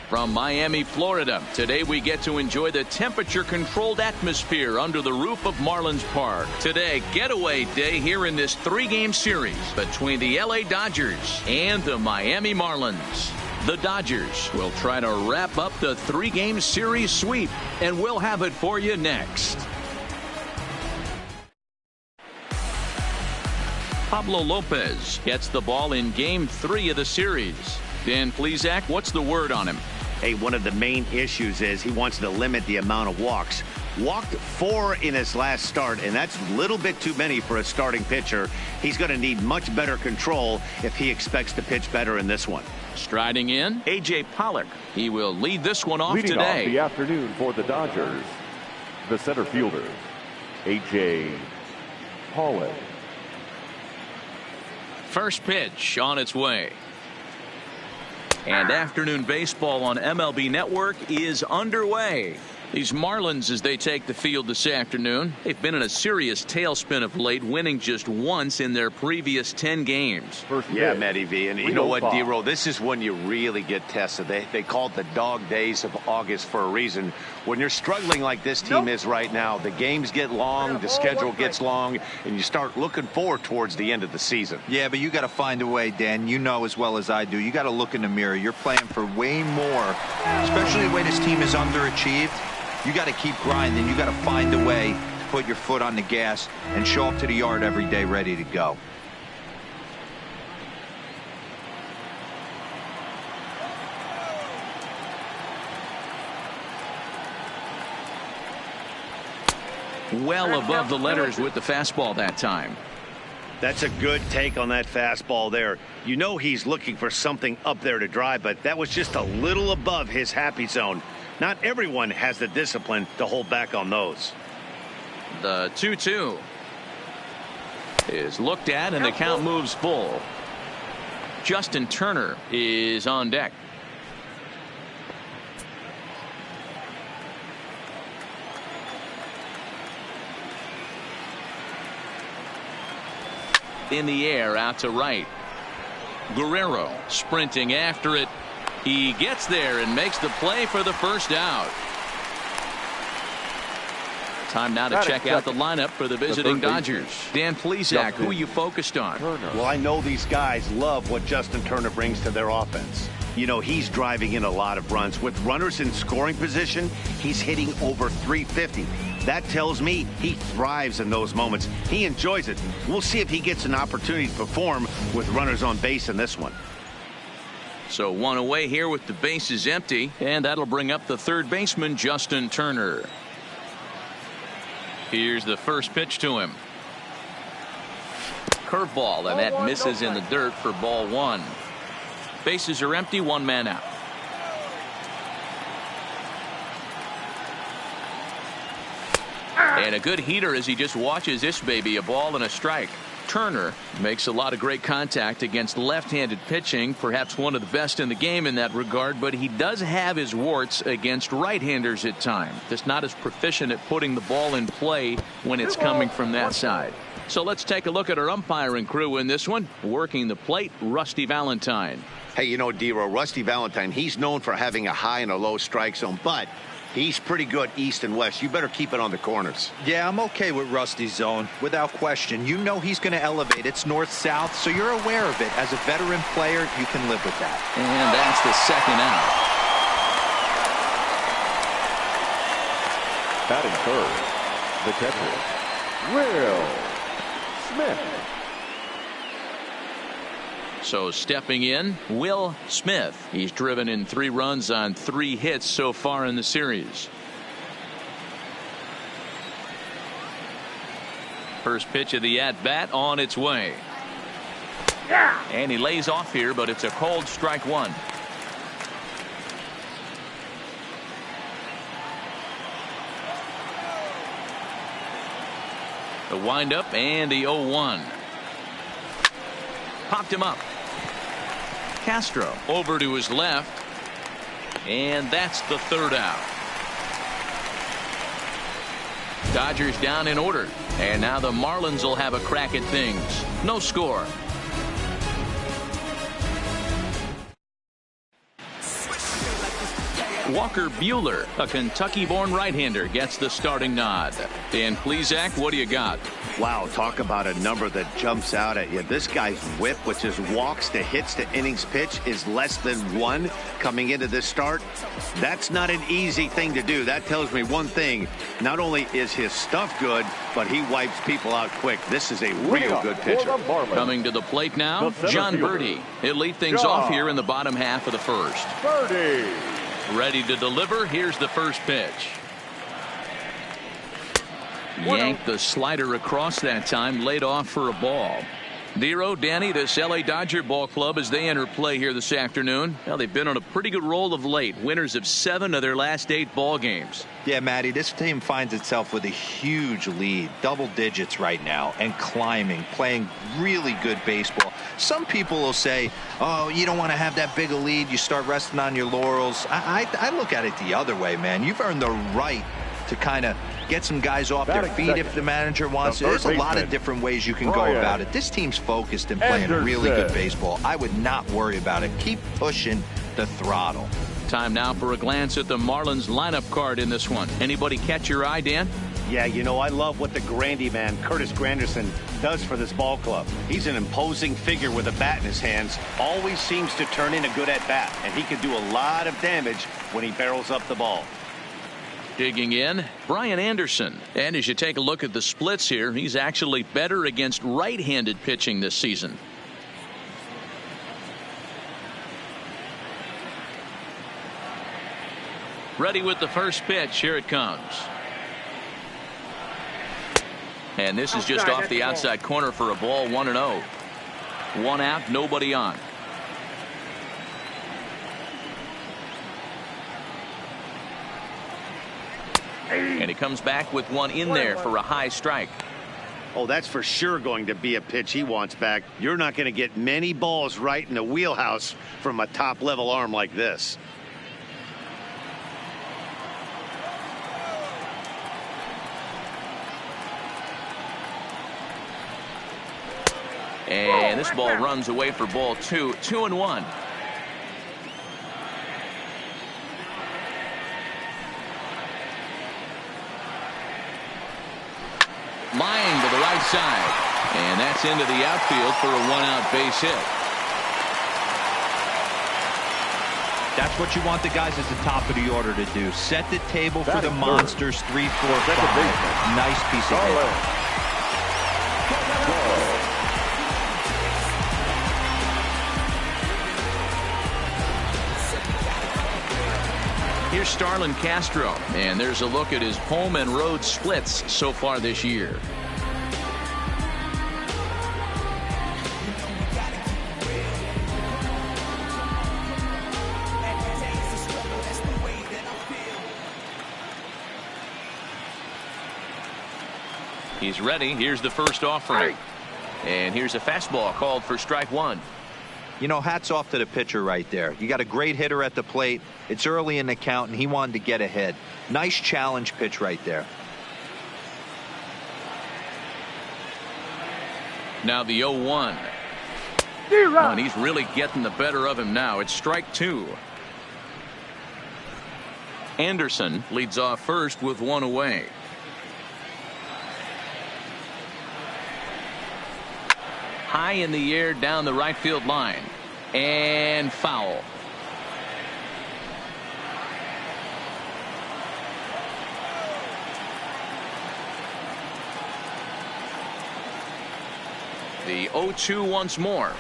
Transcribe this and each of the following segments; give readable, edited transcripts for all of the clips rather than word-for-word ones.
From Miami, Florida, today we get to enjoy the temperature-controlled atmosphere under the roof of Marlins Park. Today, getaway day here in this three-game series between the LA Dodgers and the Miami Marlins. The Dodgers will try to wrap up the three-game series sweep, and we'll have it for you next. Pablo Lopez gets the ball in Game 3 of the series. Dan Plesac, what's the word on him? Hey, one of the main issues is he wants to limit the amount of walks. Walked 4 in his last start, and that's a little bit too many for a starting pitcher. He's going to need much better control if he expects to pitch better in this one. Striding in, A.J. Pollock. He will lead this one off Leading today. Off the afternoon for the Dodgers, the center fielder, A.J. Pollock. First pitch on its way. And afternoon baseball on MLB Network is underway. These Marlins, as they take the field this afternoon, they've been in a serious tailspin of late, winning just once in their previous 10 games. Yeah, Matty V. And you know what, D-Roll, this is when you really get tested. They call it the dog days of August for a reason. When you're struggling like this team is right now, the games get long, the schedule gets long, and you start looking forward towards the end of the season. Yeah, but you got to find a way, Dan. You know as well as I do. You got to look in the mirror. You're playing for way more, especially the way this team is underachieved. You got to keep grinding. You got to find a way to put your foot on the gas and show up to the yard every day ready to go. Well above the letters with the fastball that time. That's a good take on that fastball there. You know he's looking for something up there to drive, but that was just a little above his happy zone. Not everyone has the discipline to hold back on those. The 2-2 is looked at, and the count moves full. Justin Turner is on deck. In the air, out to right. Guerrero sprinting after it. He gets there and makes the play for the first out. Time now to check out the lineup for the visiting Dodgers. Dan Plesac, who are you focused on? Well, I know these guys love what Justin Turner brings to their offense. You know, he's driving in a lot of runs. With runners in scoring position, he's hitting over 350. That tells me he thrives in those moments. He enjoys it. We'll see if he gets an opportunity to perform with runners on base in this one. So one away here with the bases empty, and that'll bring up the third baseman, Justin Turner. Here's the first pitch to him. Curveball, and that misses in the dirt for ball one. Bases are empty, one man out. And a good heater as he just watches this baby, a ball and a strike. Turner makes a lot of great contact against left-handed pitching, perhaps one of the best in the game in that regard, but he does have his warts against right-handers at times. Just not as proficient at putting the ball in play when it's coming from that side. So let's take a look at our umpiring crew in this one. Working the plate, Rusty Valentine. Hey, you know, D-Row, Rusty Valentine, he's known for having a high and a low strike zone, but he's pretty good east and west. You better keep it on the corners. Yeah, I'm okay with Rusty's zone, without question. You know he's going to elevate. It's north-south, so you're aware of it. As a veteran player, you can live with that. And that's the second out. Batting third, the catcher, Will Smith. So stepping in, Will Smith. He's driven in 3 runs on 3 hits so far in the series. First pitch of the at-bat on its way. And he lays off here, but it's a cold strike one. The windup and the 0-1. Popped him up. Castro over to his left. And that's the third out. Dodgers down in order. And now the Marlins will have a crack at things. No score. Walker Buehler, a Kentucky-born right-hander, gets the starting nod. Dan Plesac, what do you got? Wow, talk about a number that jumps out at you. This guy's whip, which is walks to hits to innings pitch, is less than 1 coming into this start. That's not an easy thing to do. That tells me one thing. Not only is his stuff good, but he wipes people out quick. This is a real good pitcher. Coming to the plate now, John Birdie. He'll lead things off here in the bottom half of the first. Birdie. Ready to deliver. Here's the first pitch. Yanked the slider across that time, laid off for a ball. Nero, Danny, this LA Dodger ball club as they enter play here this afternoon. Well, they've been on a pretty good roll of late. Winners of 7 of their last 8 ball games. Yeah, Matty, this team finds itself with a huge lead, double digits right now, and climbing, playing really good baseball. Some people will say, oh, you don't want to have that big a lead. You start resting on your laurels. I look at it the other way, man. You've earned the right to kind of get some guys off their feet if the manager wants to. There's a lot of different ways you can go about it. This team's focused and playing really good baseball. I would not worry about it. Keep pushing the throttle. Time now for a glance at the Marlins lineup card in this one. Anybody catch your eye, Dan? Yeah, you know, I love what the Grandy man, Curtis Granderson, does for this ball club. He's an imposing figure with a bat in his hands. Always seems to turn in a good at-bat, and he can do a lot of damage when he barrels up the ball. Digging in, Brian Anderson. And as you take a look at the splits here, he's actually better against right-handed pitching this season. Ready with the first pitch. Here it comes. And this is just off the outside corner for a ball, 1-0. 1 out, nobody on. And he comes back with one in there for a high strike. Oh, that's for sure going to be a pitch he wants back. You're not going to get many balls right in the wheelhouse from a top-level arm like this. And this ball runs away for ball 2. 2-1. Line to the right side. And that's into the outfield for a 1-out base hit. That's what you want the guys at the top of the order to do. Set the table for the monsters. 3, 4, 5. Nice piece of hit. Here's Starlin Castro, and there's a look at his home and road splits so far this year. He's ready. Here's the first offering. And here's a fastball called for strike 1. You know, hats off to the pitcher right there. You got a great hitter at the plate. It's early in the count, and he wanted to get ahead. Nice challenge pitch right there. Now the 0-1. Oh, and he's really getting the better of him now. It's strike 2. Anderson leads off first with 1 away. High in the air down the right field line. And foul. The 0-2 once more.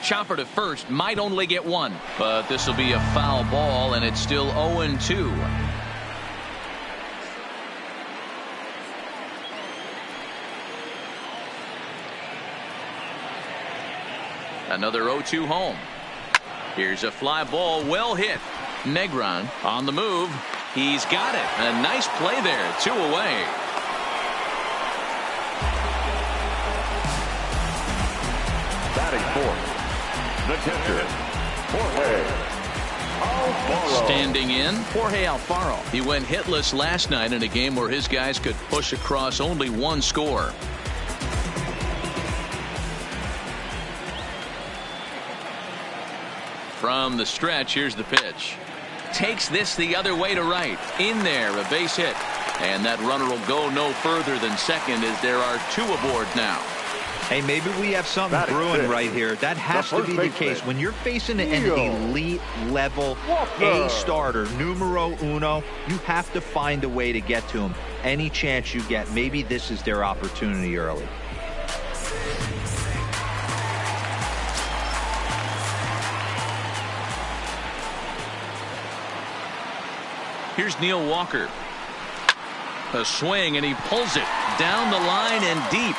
Chopper to first, might only get 1, but this will be a foul ball, and it's still 0-2. Another 0-2 home. Here's a fly ball, well hit. Negron on the move. He's got it. A nice play there. 2 away. Batting fourth, the catcher, Jorge Alfaro. Standing in, Jorge Alfaro. He went hitless last night in a game where his guys could push across only 1 score. From the stretch, here's the pitch. takes this the other way to right. In there, a base hit. And that runner will go no further than second as there are 2 aboard now. Hey, maybe we have something brewing right here. That has to be the case. When you're facing an elite level A starter, numero uno, you have to find a way to get to him. Any chance you get, maybe this is their opportunity early. Here's Neil Walker. A swing, and he pulls it down the line and deep.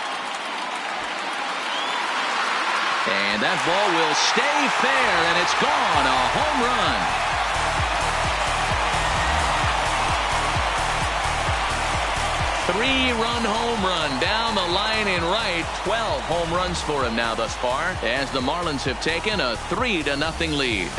And that ball will stay fair, and it's gone. A home run. Three-run home run down the line in right. 12 home runs for him now thus far, as the Marlins have taken a 3-0 lead.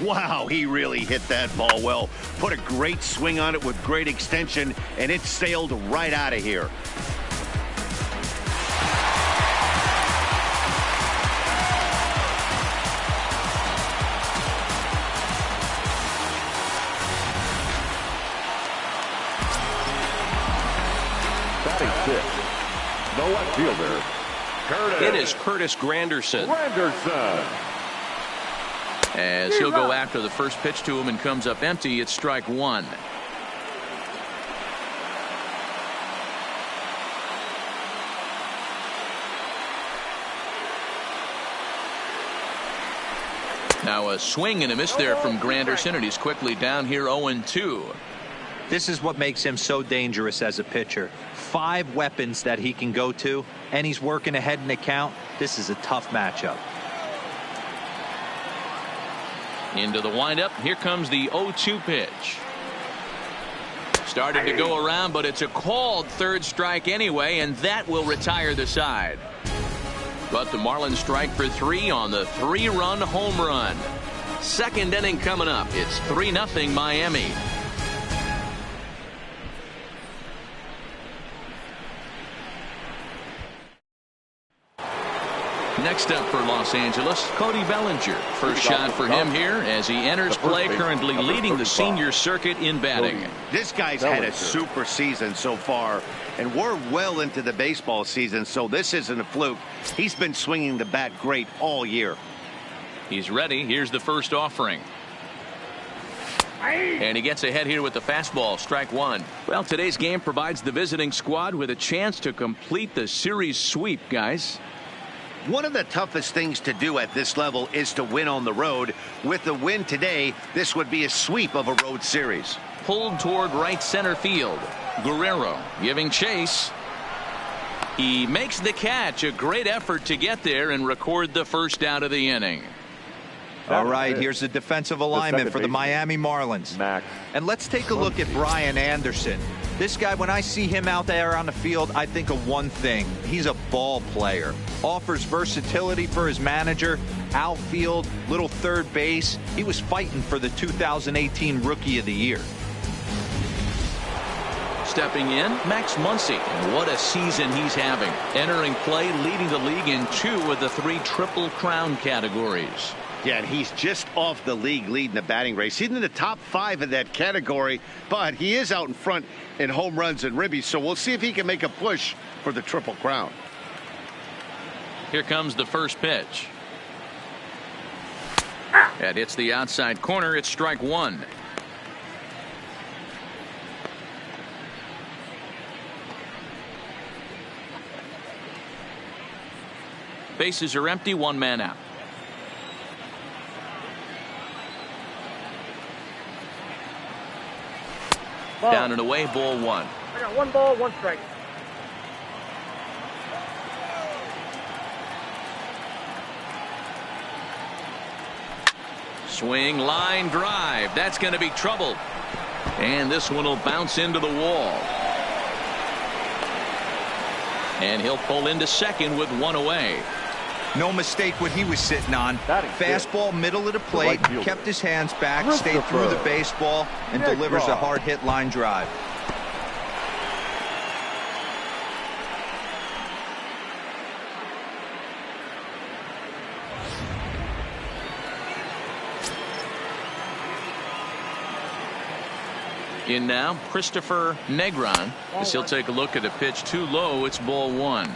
Wow, he really hit that ball well. Put a great swing on it with great extension, and it sailed right out of here. Batting 6, the left fielder, Curtis. It is Curtis Granderson. As he'll go after the first pitch to him and comes up empty. It's strike 1. Now a swing and a miss there from Granderson, and he's quickly down here 0-2. This is what makes him so dangerous as a pitcher. 5 weapons that he can go to, and he's working ahead in the count. This is a tough matchup. Into the windup. Here comes the 0-2 pitch. Started to go around, but it's a called third strike anyway, and that will retire the side. But the Marlins strike for 3 on the 3-run home run. Second inning coming up. It's 3-0 Miami. Next up for Los Angeles, Cody Bellinger. First shot for him here as he enters play, currently leading the senior circuit in batting. This guy's had a super season so far, and we're well into the baseball season, so this isn't a fluke. He's been swinging the bat great all year. He's ready. Here's the first offering. And he gets ahead here with the fastball, strike 1. Well, today's game provides the visiting squad with a chance to complete the series sweep, guys. One of the toughest things to do at this level is to win on the road. With the win today, this would be a sweep of a road series. Pulled toward right center field. Guerrero giving chase. He makes the catch. A great effort to get there and record the first out of the inning. All right, here's the defensive alignment for the Miami Marlins. And let's take a look at Brian Anderson. This guy, when I see him out there on the field, I think of one thing. He's a ball player. Offers versatility for his manager. Outfield, little third base. He was fighting for the 2018 Rookie of the Year. Stepping in, Max Muncy. And what a season he's having. Entering play, leading the league in 2 of the 3 Triple Crown categories. Yeah, and he's just off the league leading the batting race. He's in the top 5 of that category, but he is out in front in home runs and ribbies, so we'll see if he can make a push for the Triple Crown. Here comes the first pitch. That hits the outside corner. It's strike 1. Bases are empty, 1 man out. Ball. Down and away, ball 1. I got 1 ball, 1 strike. Swing, line drive. That's going to be trouble. And this one will bounce into the wall. And he'll pull into second with 1 away. No mistake what he was sitting on. Fastball, middle of the plate, kept his hands back, stayed through the baseball, and delivers a hard hit line drive. In now, Christopher Negron, as he'll take a look at a pitch too low. It's ball one.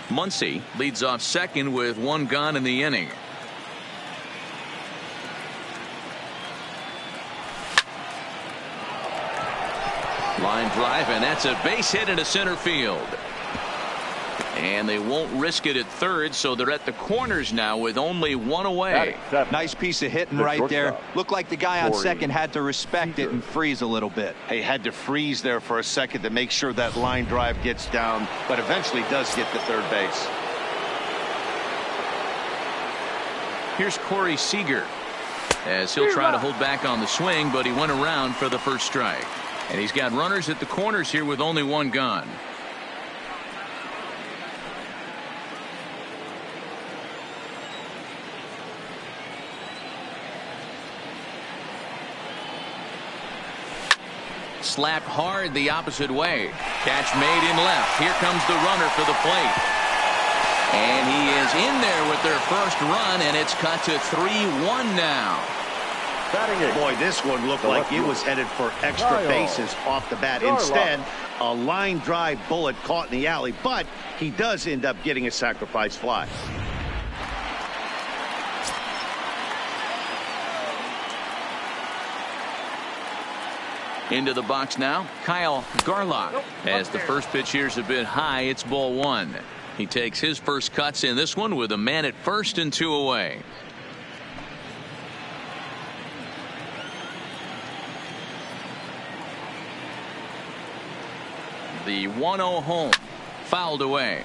Muncy leads off second with one gone in the inning. Line drive, and that's a base hit into center field. And they won't risk it at third, so they're at the corners now with only one away. Nice piece of hitting right there. Looked like the guy on second had to respect it and freeze a little bit. He had to freeze there for a second to make sure that line drive gets down, but eventually does get to third base. Here's Corey Seager, as he'll try to hold back on the swing, but he went around for the first strike. And he's got runners at the corners here with only one gone. Slapped hard the opposite way. Catch made in left. Here comes the runner for the plate. And he is in there with their first run, and it's cut to 3-1 now. Boy, this one looked like it was headed for extra bases off the bat. Instead, a line drive bullet caught in the alley, but he does end up getting a sacrifice fly. Into the box now, Kyle Garlock. As the first pitch here's a bit high, it's ball one. He takes his first cuts in this one with a man at first and two away. The 1-0 home, fouled away.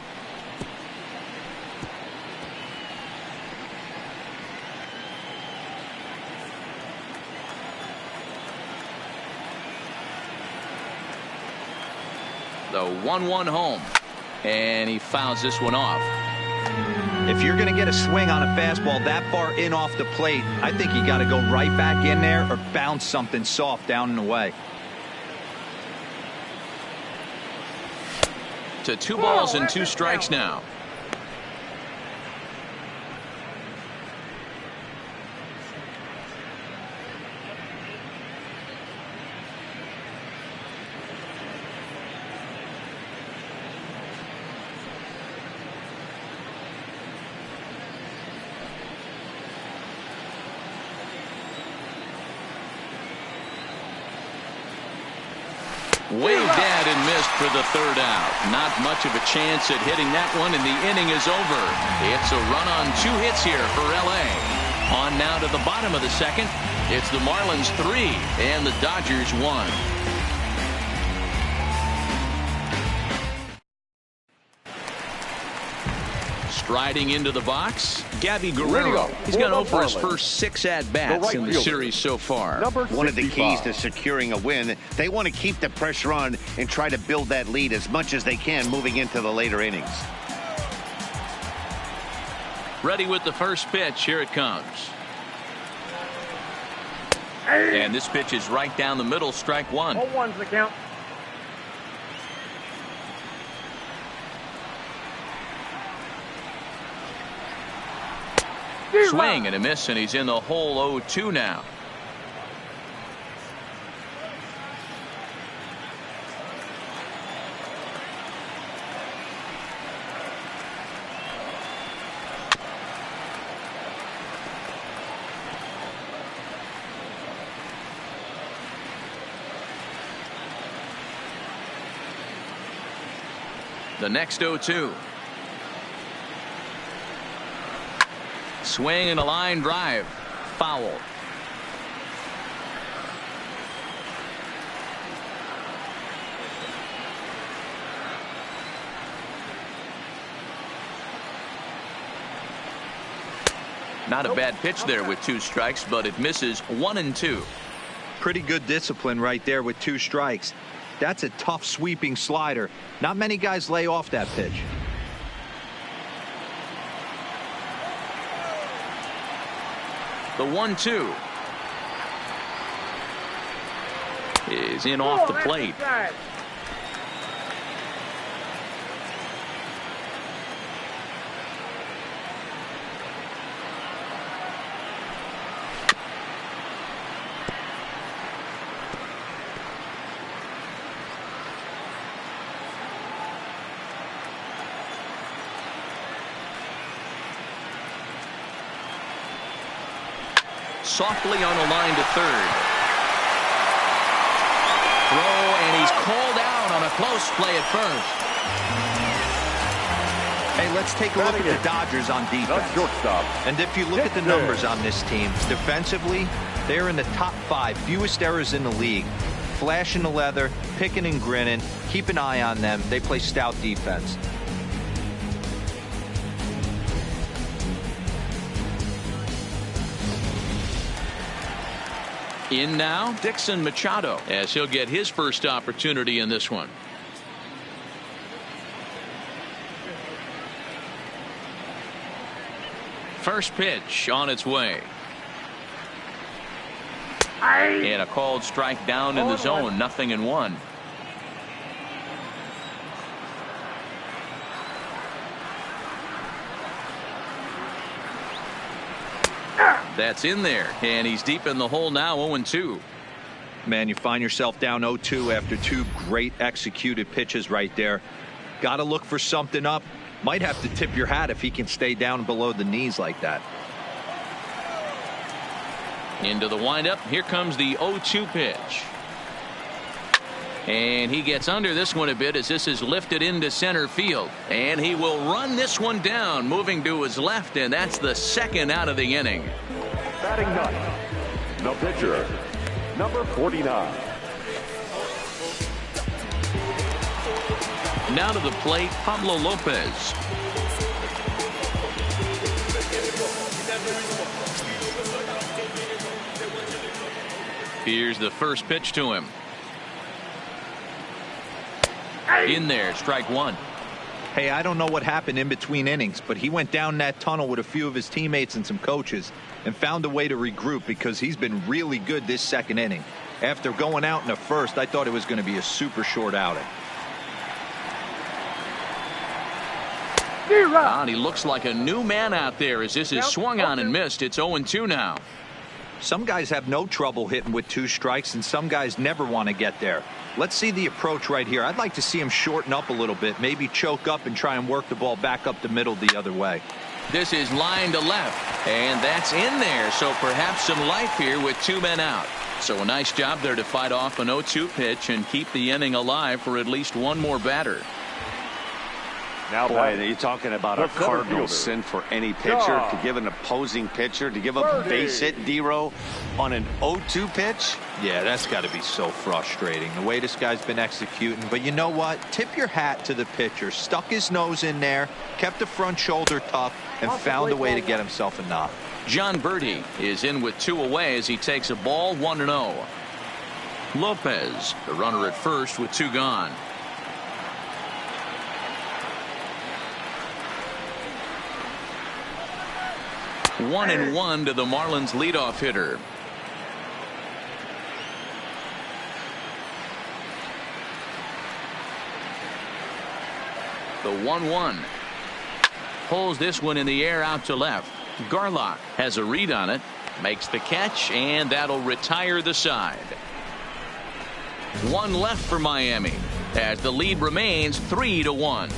The 1-1 home, and he fouls this one off. If you're going to get a swing on a fastball that far in off the plate, I think you got to go right back in there or bounce something soft down and away. To 2 balls and 2 strikes now. Waved at and missed for the third out. Not much of a chance at hitting that one, and the inning is over. It's a run on 2 hits here for LA. On now to the bottom of the second. It's the Marlins 3 and the Dodgers 1. Striding into the box, Gabby Guerrero. He's gone 0 for his first 6 at-bats in the series so far. One of the keys to securing a win, they want to keep the pressure on and try to build that lead as much as they can moving into the later innings. Ready with the first pitch. Here it comes. And this pitch is right down the middle. Strike one. 0-1's the count. Swing and a miss, and he's in the hole. 0-2 now. The next 0-2. Swing and a line drive. Foul. Not a bad pitch there with 2 strikes, but it misses 1 and 2. Pretty good discipline right there with 2 strikes. That's a tough sweeping slider. Not many guys lay off that pitch. The 1-2 is in off the plate. Softly on the line to third. Throw, and he's called out on a close play at first. Hey, let's take a look at the Dodgers on defense. Shortstop. And if you look at the numbers on this team, defensively, they're in the top 5, fewest errors in the league. Flashing the leather, picking and grinning, keep an eye on them. They play stout defense. In now, Dixon Machado, as he'll get his first opportunity in this one. First pitch on its way. And a called strike down in the zone, 0-1. That's in there, and he's deep in the hole now, 0-2. Man, you find yourself down 0-2 after 2 great executed pitches right there. Got to look for something up. Might have to tip your hat if he can stay down below the knees like that. Into the windup. Here comes the 0-2 pitch. And he gets under this one a bit as this is lifted into center field. And he will run this one down, moving to his left, and that's the second out of the inning. Batting ninth, the pitcher, number 49. Now to the plate, Pablo Lopez. Here's the first pitch to him. In there, strike one. Hey, I don't know what happened in between innings, but he went down that tunnel with a few of his teammates and some coaches and found a way to regroup because he's been really good this second inning. After going out in the first, I thought it was going to be a super short outing. And he looks like a new man out there as this is swung on and missed. It's 0-2 now. Some guys have no trouble hitting with 2 strikes, and some guys never want to get there. Let's see the approach right here. I'd like to see him shorten up a little bit, maybe choke up and try and work the ball back up the middle the other way. This is line to left, and that's in there, so perhaps some life here with 2 men out. So a nice job there to fight off an 0-2 pitch and keep the inning alive for at least one more batter. Now, boy, you're talking about a cardinal sin for any pitcher to give an opposing pitcher, to give up a base hit, D-Row, on an 0-2 pitch. Yeah, that's got to be so frustrating, the way this guy's been executing. But you know what? Tip your hat to the pitcher. Stuck his nose in there, kept the front shoulder tough, and found a way to get himself a knock. John Birdie is in with 2 away as he takes a ball, 1-0. Lopez, the runner at first with 2 gone. 1-1 to the Marlins leadoff hitter. The 1-1 pulls this one in the air out to left. Garlock has a read on it, makes the catch, and that'll retire the side. 1 left for Miami as the lead remains 3-1.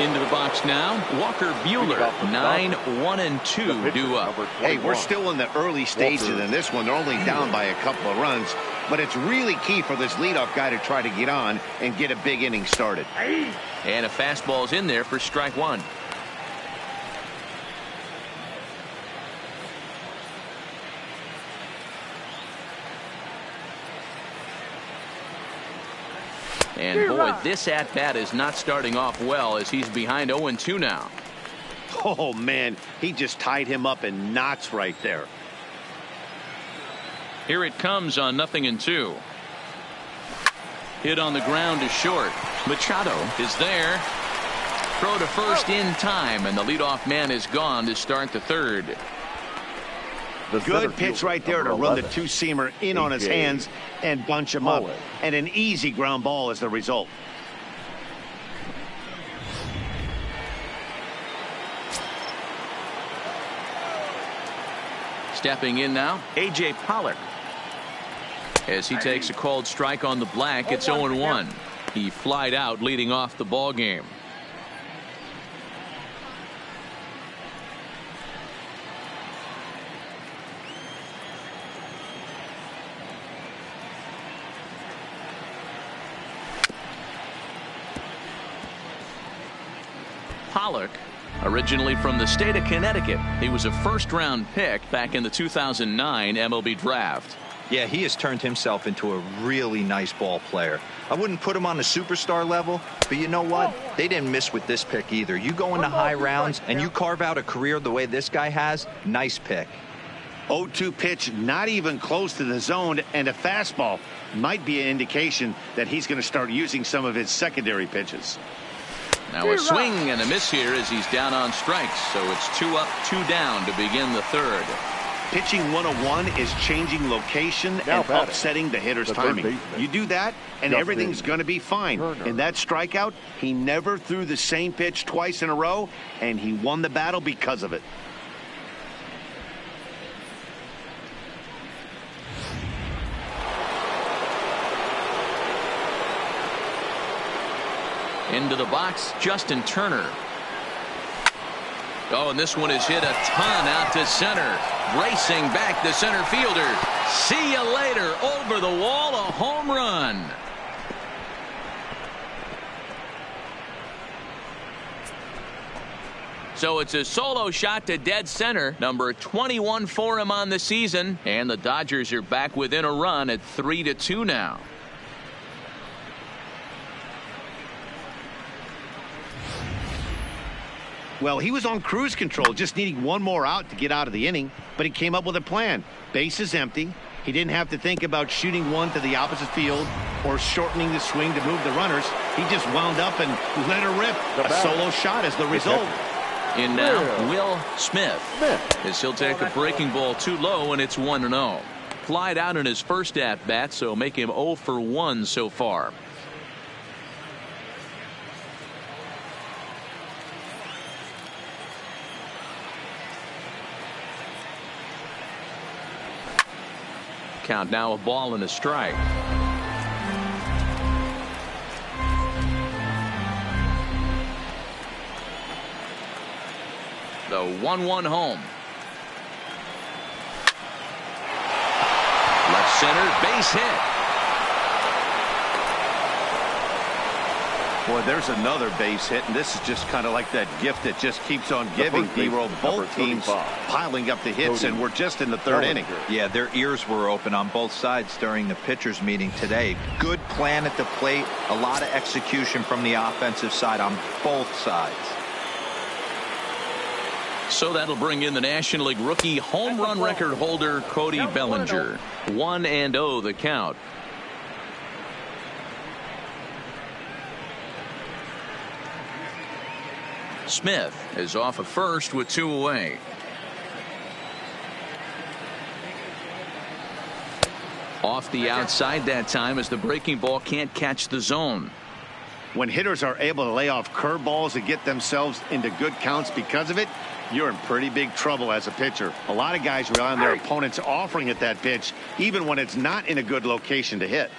Into the box now, Walker Buehler, 9-1-2 due up. Hey, we're still in the early stages in this one. They're only down by a couple of runs, but it's really key for this leadoff guy to try to get on and get a big inning started. And a fastball's in there for strike 1. And boy, this at-bat is not starting off well as he's behind 0-2 now. Oh, man, he just tied him up in knots right there. Here it comes on 0-2. Hit on the ground to short. Machado is there. Throw to first in time, and the leadoff man is gone to start the third. Good pitch right there to run the two-seamer in on his hands and bunch him up. And an easy ground ball is the result. Stepping in now, A.J. Pollock. As he takes a called strike on the black, it's 0-1. He flied out, leading off the ball game. Pollock, originally from the state of Connecticut. He was a first-round pick back in the 2009 MLB draft. Yeah, he has turned himself into a really nice ball player. I wouldn't put him on a superstar level, but you know what? They didn't miss with this pick either. You go into high rounds and you carve out a career the way this guy has, nice pick. 0-2 pitch, not even close to the zone, and a fastball might be an indication that he's going to start using some of his secondary pitches. Now a swing and a miss here as he's down on strikes, so it's 2 up, 2 down to begin the third. Pitching 101 is changing location and upsetting the hitter's timing. You do that, and everything's going to be fine. In that strikeout, he never threw the same pitch twice in a row, and he won the battle because of it. Into the box, Justin Turner. Oh, and this one is hit a ton out to center. Racing back the center fielder. See you later. Over the wall, a home run. So it's a solo shot to dead center. Number 21 for him on the season. And the Dodgers are back within a run at 3-2 now. Well, he was on cruise control, just needing one more out to get out of the inning, but he came up with a plan. Base is empty. He didn't have to think about shooting one to the opposite field or shortening the swing to move the runners. He just wound up and let her rip. A solo shot is the result. In now, Will Smith. As he'll take a breaking ball too low, and it's 1-0. Flied out in his first at-bat, so make him 0 for 1 so far. Count now, a ball and a strike. The 1-1 home. Left center, base hit. Boy, there's another base hit, and this is just kind of like that gift that just keeps on giving. D-Roll, both teams piling up the hits, and we're just in the third inning. Yeah, their ears were open on both sides during the pitchers meeting today. Good plan at the plate, a lot of execution from the offensive side on both sides. So that'll bring in the National League rookie home run record holder Cody Bellinger. 1-0 the count. Smith is off of first with 2 away. Off the outside that time as the breaking ball can't catch the zone. When hitters are able to lay off curveballs and get themselves into good counts because of it, you're in pretty big trouble as a pitcher. A lot of guys rely on their opponents offering at that pitch, even when it's not in a good location to hit.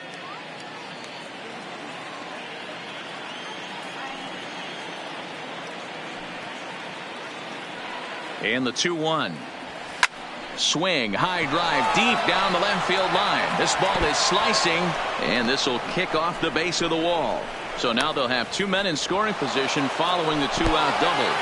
And the 2-1. Swing, high drive, deep down the left field line. This ball is slicing, and this will kick off the base of the wall. So now they'll have 2 men in scoring position following the 2-out double.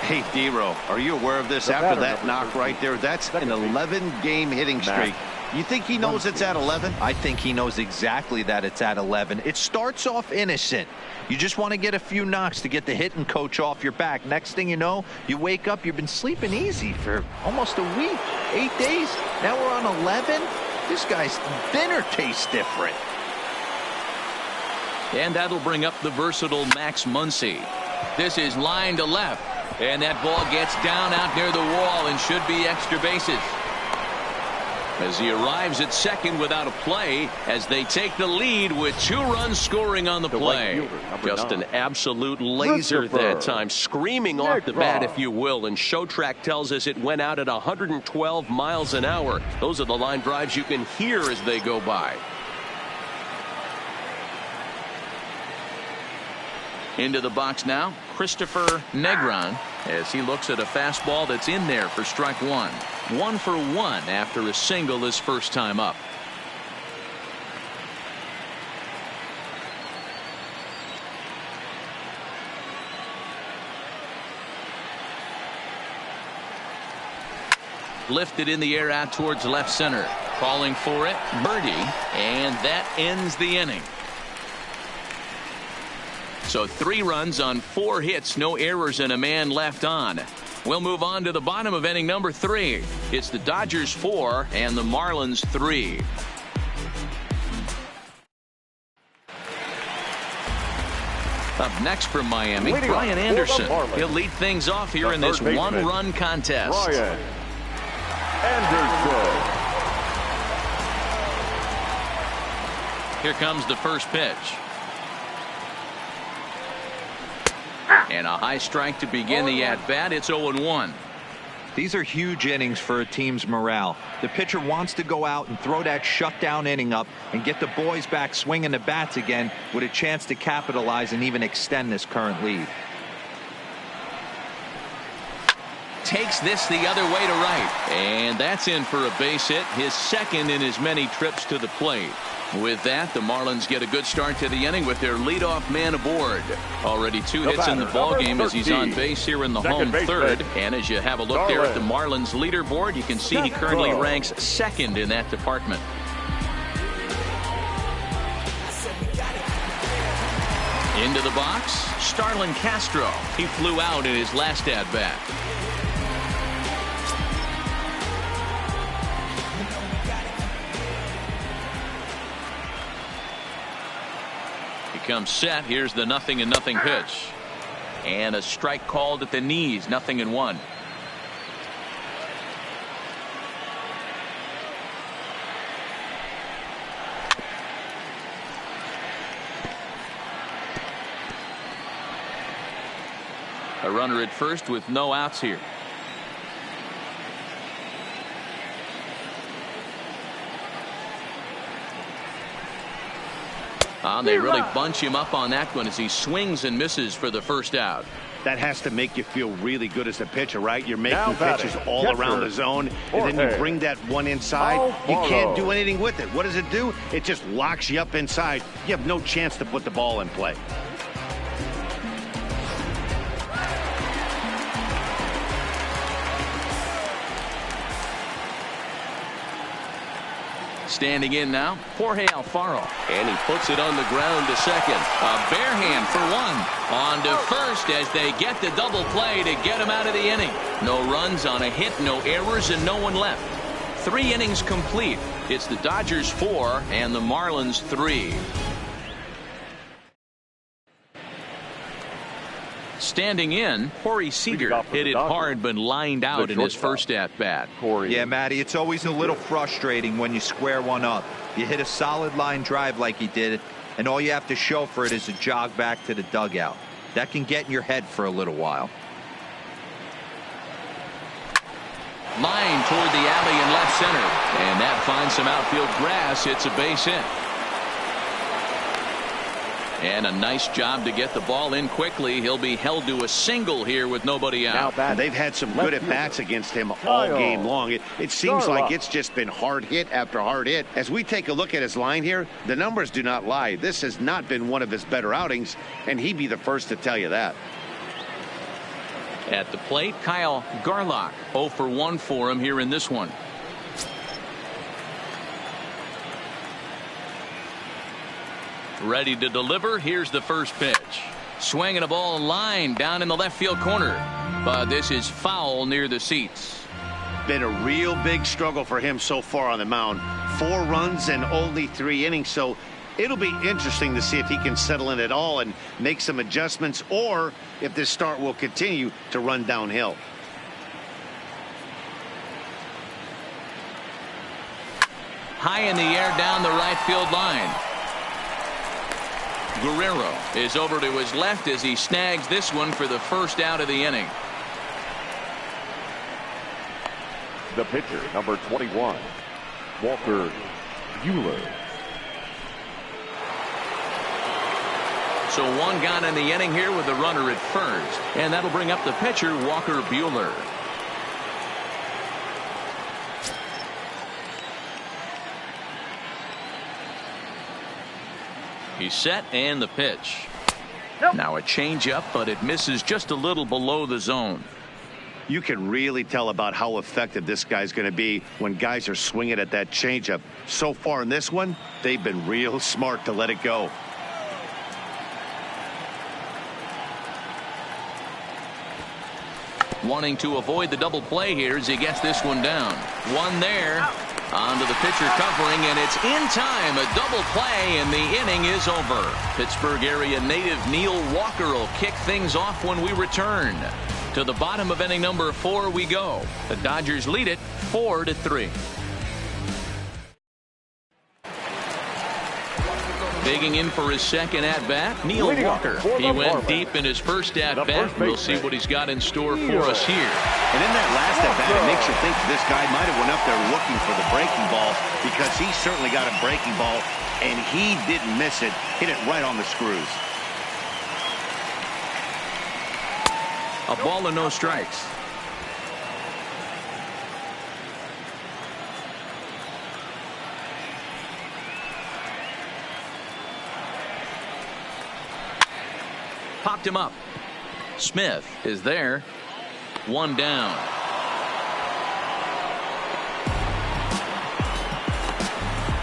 Hey, D-Roll, are you aware of this? After that knock right there, that's an 11-game hitting streak You think he knows it's at 11? I think he knows exactly that it's at 11. It starts off innocent. You just want to get a few knocks to get the hitting coach off your back. Next thing you know, you wake up, you've been sleeping easy for almost a week, 8 days. Now we're on 11. This guy's dinner tastes different. And that'll bring up the versatile Max Muncy. This is line to left. And that ball gets down out near the wall and should be extra bases. As he arrives at second without a play as they take the lead with 2 runs scoring on the play. Just an absolute laser that time, screaming off the bat, if you will. And Show Track tells us it went out at 112 miles an hour. Those are the line drives you can hear as they go by. Into the box now, Christopher Negron, as he looks at a fastball that's in there for strike 1. 1 for 1 after a single his first time up. Lifted in the air out towards left center. Calling for it, birdie, and that ends the inning. So 3 runs on 4 hits, no errors, and a man left on. We'll move on to the bottom of inning number 3. It's the Dodgers 4 and the Marlins 3. Up next from Miami, Brian Anderson. He'll lead things off here in this 1-run contest. Brian Anderson. Here comes the first pitch. And a high strike to begin the at-bat. It's 0-1. These are huge innings for a team's morale. The pitcher wants to go out and throw that shutdown inning up and get the boys back swinging the bats again with a chance to capitalize and even extend this current lead. Takes this the other way to right. And that's in for a base hit, his second in his many trips to the plate. With that, the Marlins get a good start to the inning with their leadoff man aboard. Already 2 hits in the ballgame as he's on base here in the home third. And as you have a look there at the Marlins leaderboard, you can see he currently ranks second in that department. Into the box, Starlin Castro. He flew out in his last at-bat. Comes set. Here's the 0-0 pitch, and a strike called at the knees. 0-1. A runner at first with no outs here. They really bunch him up on that one as he swings and misses for the first out. That has to make you feel really good as a pitcher, right? You're making pitches all around the zone, and then you bring that one inside. You can't do anything with it. What does it do? It just locks you up inside. You have no chance to put the ball in play. Standing in now, Jorge Alfaro. And he puts it on the ground to second. A bare hand for 1. On to first as they get the double play to get him out of the inning. No runs on a hit, no errors, and no one left. 3 innings complete. It's the Dodgers 4 and the Marlins 3. Standing in, Corey Seager hit it hard but lined out in his first at-bat. Yeah, Matty, it's always a little frustrating when you square one up. You hit a solid line drive like he did, and all you have to show for it is a jog back to the dugout. That can get in your head for a little while. Line toward the alley in left center, and that finds some outfield grass. It's a base hit. And a nice job to get the ball in quickly. He'll be held to a single here with nobody out. They've had some good at-bats against him all game long. It seems like it's just been hard hit after hard hit. As we take a look at his line here, the numbers do not lie. This has not been one of his better outings, and he'd be the first to tell you that. At the plate, Kyle Garlock. 0 for 1 for him here in this one. Ready to deliver. Here's the first pitch. Swinging a ball line down in the left field corner. But this is foul near the seats. Been a real big struggle for him so far on the mound. 4 runs and only 3 innings. So it'll be interesting to see if he can settle in at all and make some adjustments, or if this start will continue to run downhill. High in the air down the right field line. Guerrero is over to his left as he snags this one for the first out of the inning. The pitcher, number 21, Walker Buehler. So 1 gone in the inning here with the runner at first, and that'll bring up the pitcher, Walker Buehler. He's set, and the pitch. Nope. Now a changeup, but it misses just a little below the zone. You can really tell about how effective this guy's going to be when guys are swinging at that changeup. So far in this one, they've been real smart to let it go. Wanting to avoid the double play here as he gets this one down. One there. Onto the pitcher covering, and it's in time. A double play, and the inning is over. Pittsburgh area native Neil Walker will kick things off when we return. To the bottom of inning number 4 we go. The Dodgers lead it 4-3. Digging in for his second at-bat, Neil Walker. He went deep in his first at-bat. We'll see what he's got in store for us here. And in that last at-bat, it makes you think this guy might have went up there looking for the breaking ball, because he certainly got a breaking ball, and he didn't miss it. Hit it right on the screws. A ball and no strikes. Popped him up. Smith is there. 1 down.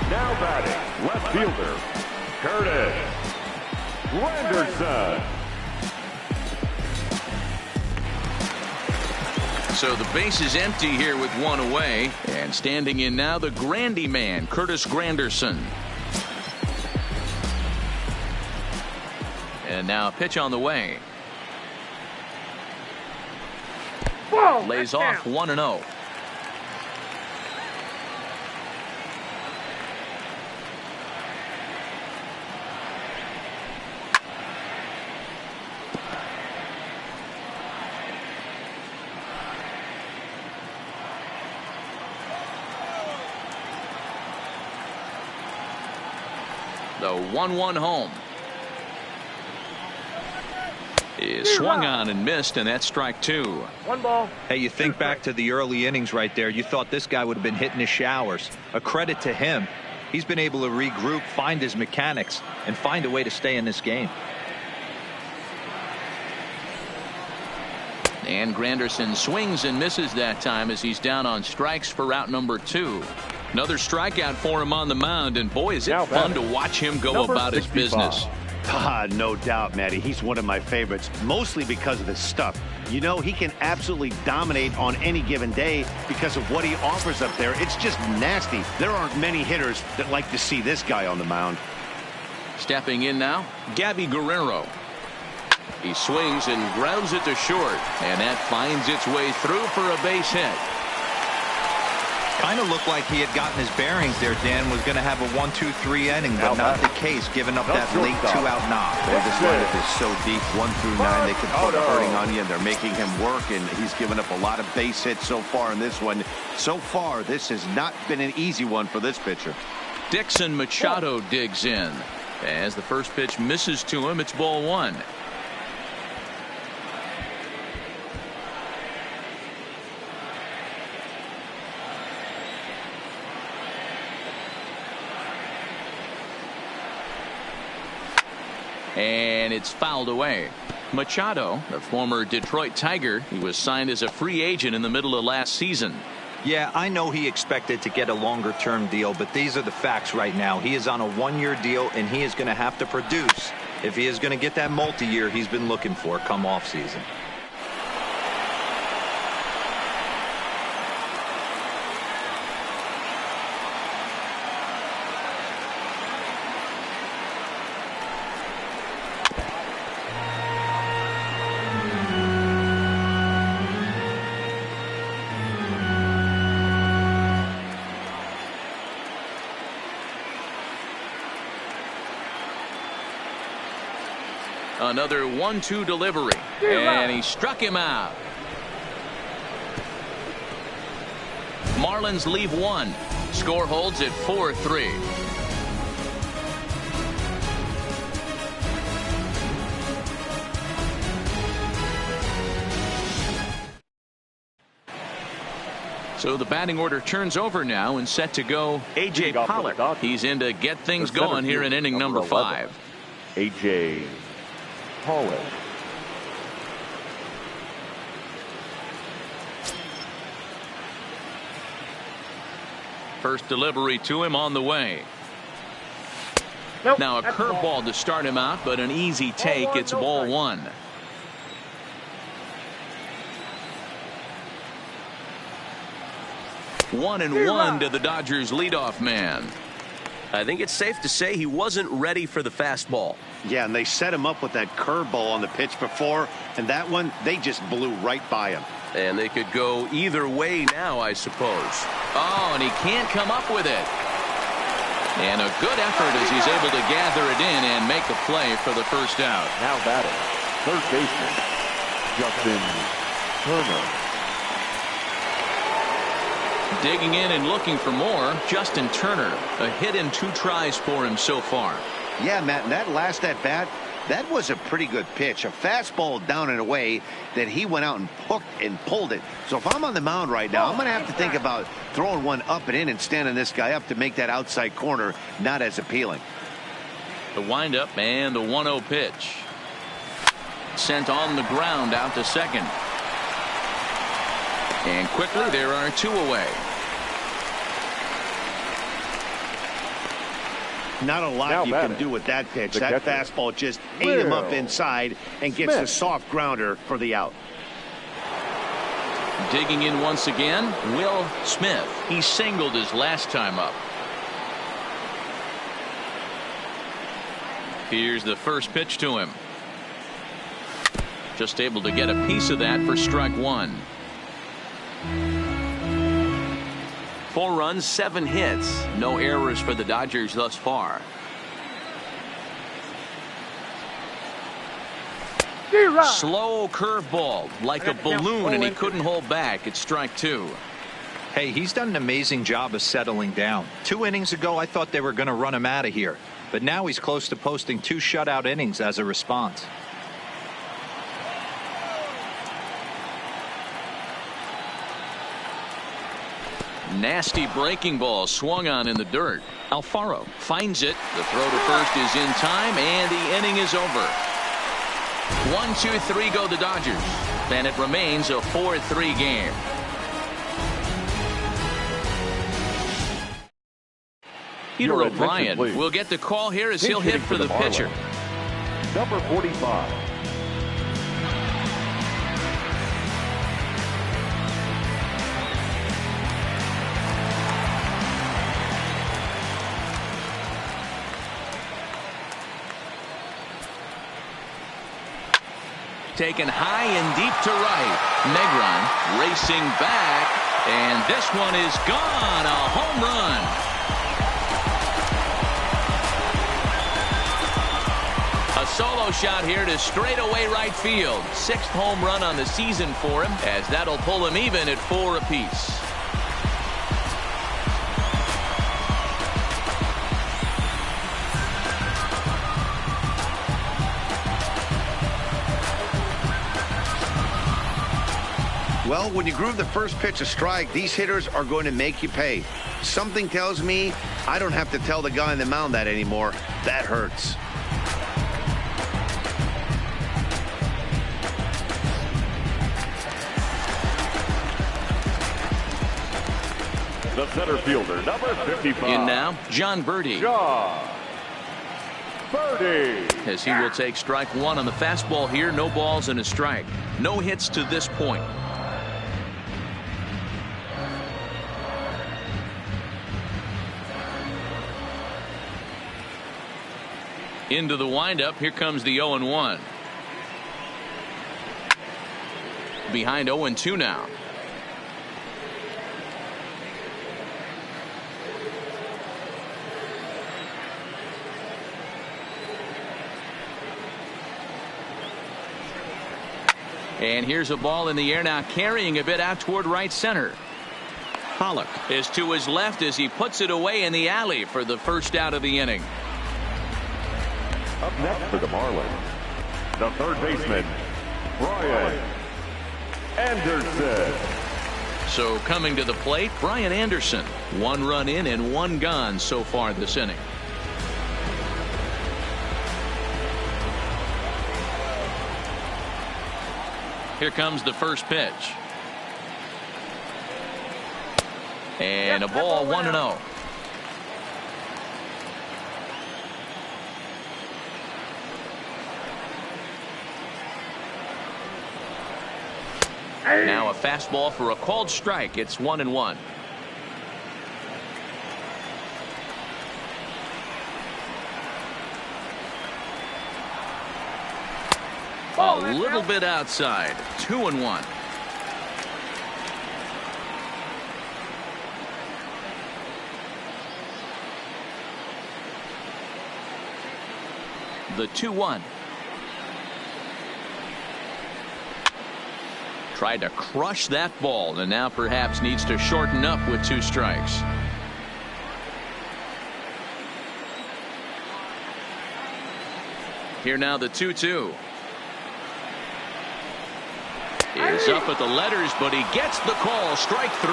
Now batting, left fielder, Curtis Granderson. So the base is empty here with 1 away. And standing in now, the Grandy man, Curtis Granderson. And now a pitch on the way. Whoa, Lays off 1-0. The 1-1 home. Is swung on and missed, and that's strike 2. 1 ball. Hey, you think back to the early innings right there. You thought this guy would have been hitting his showers. A credit to him. He's been able to regroup, find his mechanics, and find a way to stay in this game. And Granderson swings and misses that time as he's down on strikes for out number 2. Another strikeout for him on the mound, and boy, is it fun to watch him go about his business. No doubt, Matty. He's one of my favorites, mostly because of his stuff. You know, he can absolutely dominate on any given day because of what he offers up there. It's just nasty. There aren't many hitters that like to see this guy on the mound. Stepping in now, Gabby Guerrero. He swings and grounds it to short, and that finds its way through for a base hit. Kind of looked like he had gotten his bearings there. Dan was going to have a 1-2-3 inning, but not the case, giving up that late 2-out knock. This lineup is so deep, 1 through 9, they can put a hurting on you, and they're making him work, and he's given up a lot of base hits so far in this one. So far, this has not been an easy one for this pitcher. Dixon Machado digs in. As the first pitch misses to him, it's ball 1. And it's fouled away. Machado, the former Detroit Tiger, he was signed as a free agent in the middle of last season. Yeah, I know he expected to get a longer-term deal, but these are the facts right now. He is on a one-year deal, and he is going to have to produce if he is going to get that multi-year he's been looking for come off-season. Another 1-2 delivery, and he struck him out. Marlins leave one. Score holds at 4-3. So the batting order turns over now and set to go A.J. Pollock. He's in to get things going here in inning number 5. A.J. Pollock. First delivery to him on the way. Nope, now a that's the curveball to start him out, but an easy take. Ball one, It's no ball strike. 1. One and one to the Dodgers leadoff man. I think it's safe to say he wasn't ready for the fastball. Yeah, and they set him up with that curveball on the pitch before, and that one, they just blew right by him. And they could go either way now, I suppose. Oh, and he can't come up with it. And a good effort as he's able to gather it in and make the play for the first out. Now batting, third baseman, Justin Turner. Digging in and looking for more, Justin Turner. A hit in 2 tries for him so far. Yeah, Matt, and that last at bat, that was a pretty good pitch. A fastball down and away that he went out and hooked and pulled it. So if I'm on the mound right now, I'm going to have to think about throwing one up and in and standing this guy up to make that outside corner not as appealing. The windup and the 1-0 pitch. Sent on the ground out to second. And quickly there are 2 away. Not a lot Now you batting, can do with that pitch. the That catcher, fastball just ate him up Will inside and gets the Smith. soft grounder for the out. Digging in once again, Will Smith. He singled his last time up. Here's the first pitch to him. Just able to get a piece of that for strike 1. 4 runs, 7 hits. No errors for the Dodgers thus far. Slow curveball like a balloon, and he couldn't hold back. It's strike 2. Hey, he's done an amazing job of settling down. 2 innings ago, I thought they were going to run him out of here. But now he's close to posting 2 shutout innings as a response. Nasty breaking ball swung on in the dirt. Alfaro finds it. The throw to first is in time, and the inning is over. 1, 2, 3 go the Dodgers, and it remains a 4-3 game. Peter Your attention, O'Brien please. will get the call here as Pinch he'll hit hitting for the Marlins. pitcher. Number 45. Taken high and deep to right. Negron racing back, and this one is gone. A home run. A solo shot here to straightaway right field. 6th home run on the season for him, as that'll pull him even at 4 apiece. Well, when you groove the first pitch a strike, these hitters are going to make you pay. Something tells me I don't have to tell the guy on the mound that anymore. That hurts. the center fielder, number 55. In now, John Birdie. John Birdie. As he will take strike one on the fastball here. No balls and a strike. No hits to this point. Into the windup. Here comes the 0-1. Behind 0-2 now. And here's a ball in the air now, carrying a bit out toward right center. Pollock is to his left as he puts it away in the alley for the first out of the inning. Up next for the Marlins, the third baseman, Brian Anderson. So coming to the plate, Brian Anderson. 1 run in and 1 gone so far this inning. Here comes the first pitch. And a ball, 1-0. Now a fastball for a called strike. It's 1-1. A little bit outside. 2-1. The 2-1. Tried to crush that ball and now perhaps needs to shorten up with 2 strikes. Here now the 2-2. Is up at the letters, but he gets the call. Strike 3.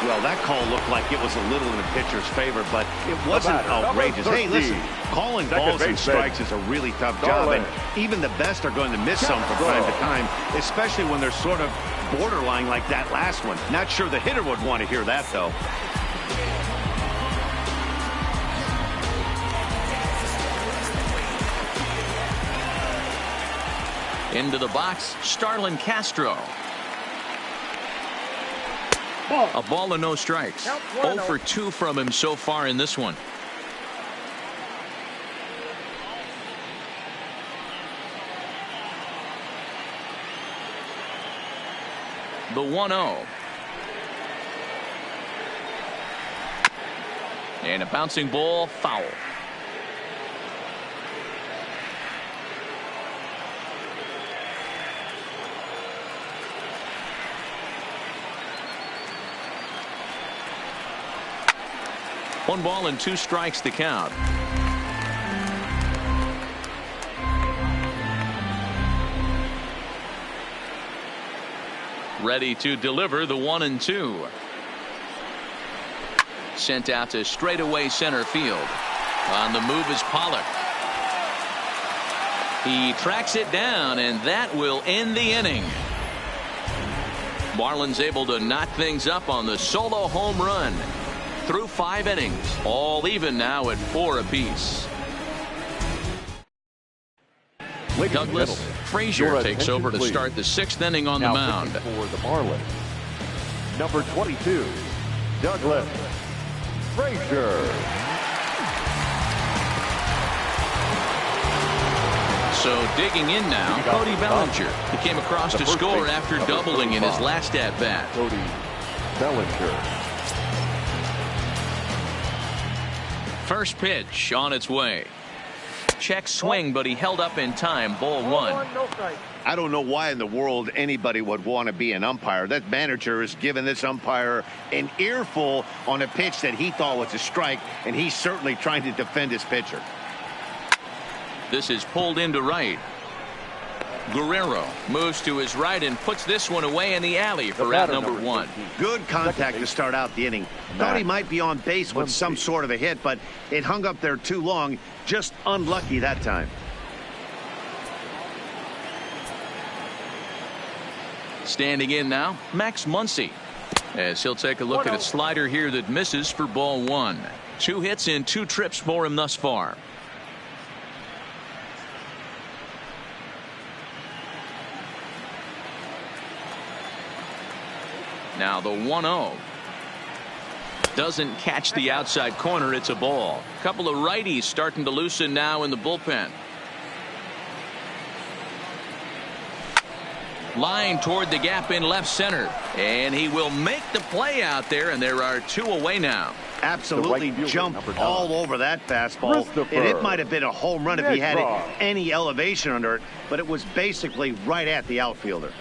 Well, that call looked like it was a little in the pitcher's favor, but it wasn't outrageous. Hey, listen, calling balls and strikes is a really tough job, and even the best are going to miss some from time to time, especially when they're sort of borderline like that last one. Not sure the hitter would want to hear that, though. Into the box, Starlin Castro. A ball and no strikes. 0 for 2 from him so far in this one. The 1-0. And a bouncing ball, foul. One ball and 2 strikes to count. Ready to deliver the 1-2. Sent out to straightaway center field. On the move is Pollock. He tracks it down, and that will end the inning. Marlins able to knock things up on the solo home run. Through 5 innings, all even now at 4 apiece. Douglas Frazier takes over to start the 6th inning on the mound. For the Marlins, number 22, Douglas Frazier. So digging in now, Cody Bellinger. He came across to score after doubling in his last at-bat. Cody Bellinger. First pitch on its way. Check swing, but he held up in time. Ball 1. I don't know why in the world anybody would want to be an umpire. That manager has given this umpire an earful on a pitch that he thought was a strike, and he's certainly trying to defend his pitcher. This is pulled into right. Guerrero moves to his right and puts this one away in the alley for out number 1. Good contact to start out the inning. Thought he might be on base with some sort of a hit, but it hung up there too long. Just unlucky that time. Standing in now, Max Muncy. As he'll take a look at a slider here that misses for ball 1. 2 hits in 2 trips for him thus far. Now the 1-0. Doesn't catch the outside corner. It's a ball. Couple of righties starting to loosen now in the bullpen. Line toward the gap in left center, and he will make the play out there, and there are 2 away now. Absolutely jumped all over that fastball, and it might have been a home run if he had any elevation under it, but it was basically right at the outfielder.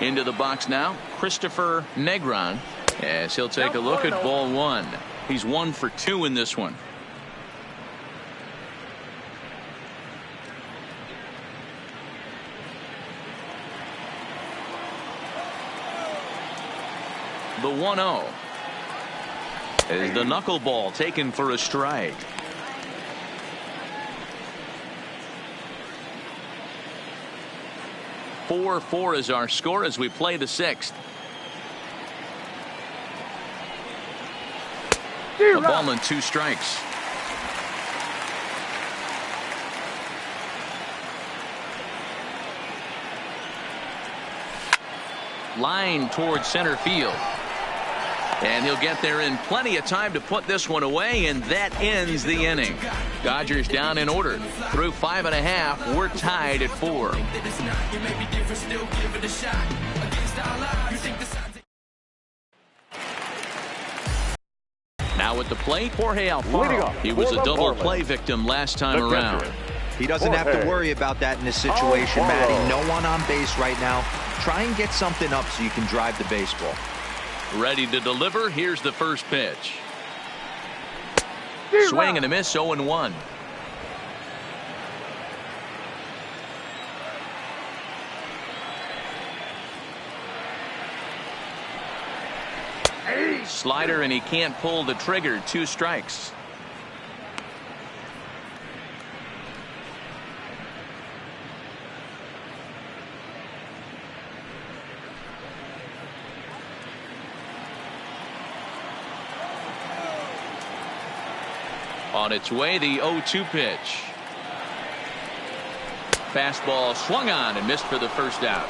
Into the box now, Christopher Negron, as he'll take a look at ball 1. He's 1 for 2 in this one. The 1-0 is the knuckleball taken for a strike. Four is our score as we play the 6th. A ball and 2 strikes. Line towards center field. And he'll get there in plenty of time to put this one away, and that ends the inning. Dodgers down in order. Through 5.5, we're tied at 4. Now at the plate, Jorge Alfaro. He was a double play victim last time around. He doesn't have to worry about that in this situation, Matty. No one on base right now. Try and get something up so you can drive the baseball. Ready to deliver. Here's the first pitch. Swing and a miss, 0-1. Slider, and he can't pull the trigger. 2 strikes. On its way, the 0-2 pitch. Fastball swung on and missed for the first out.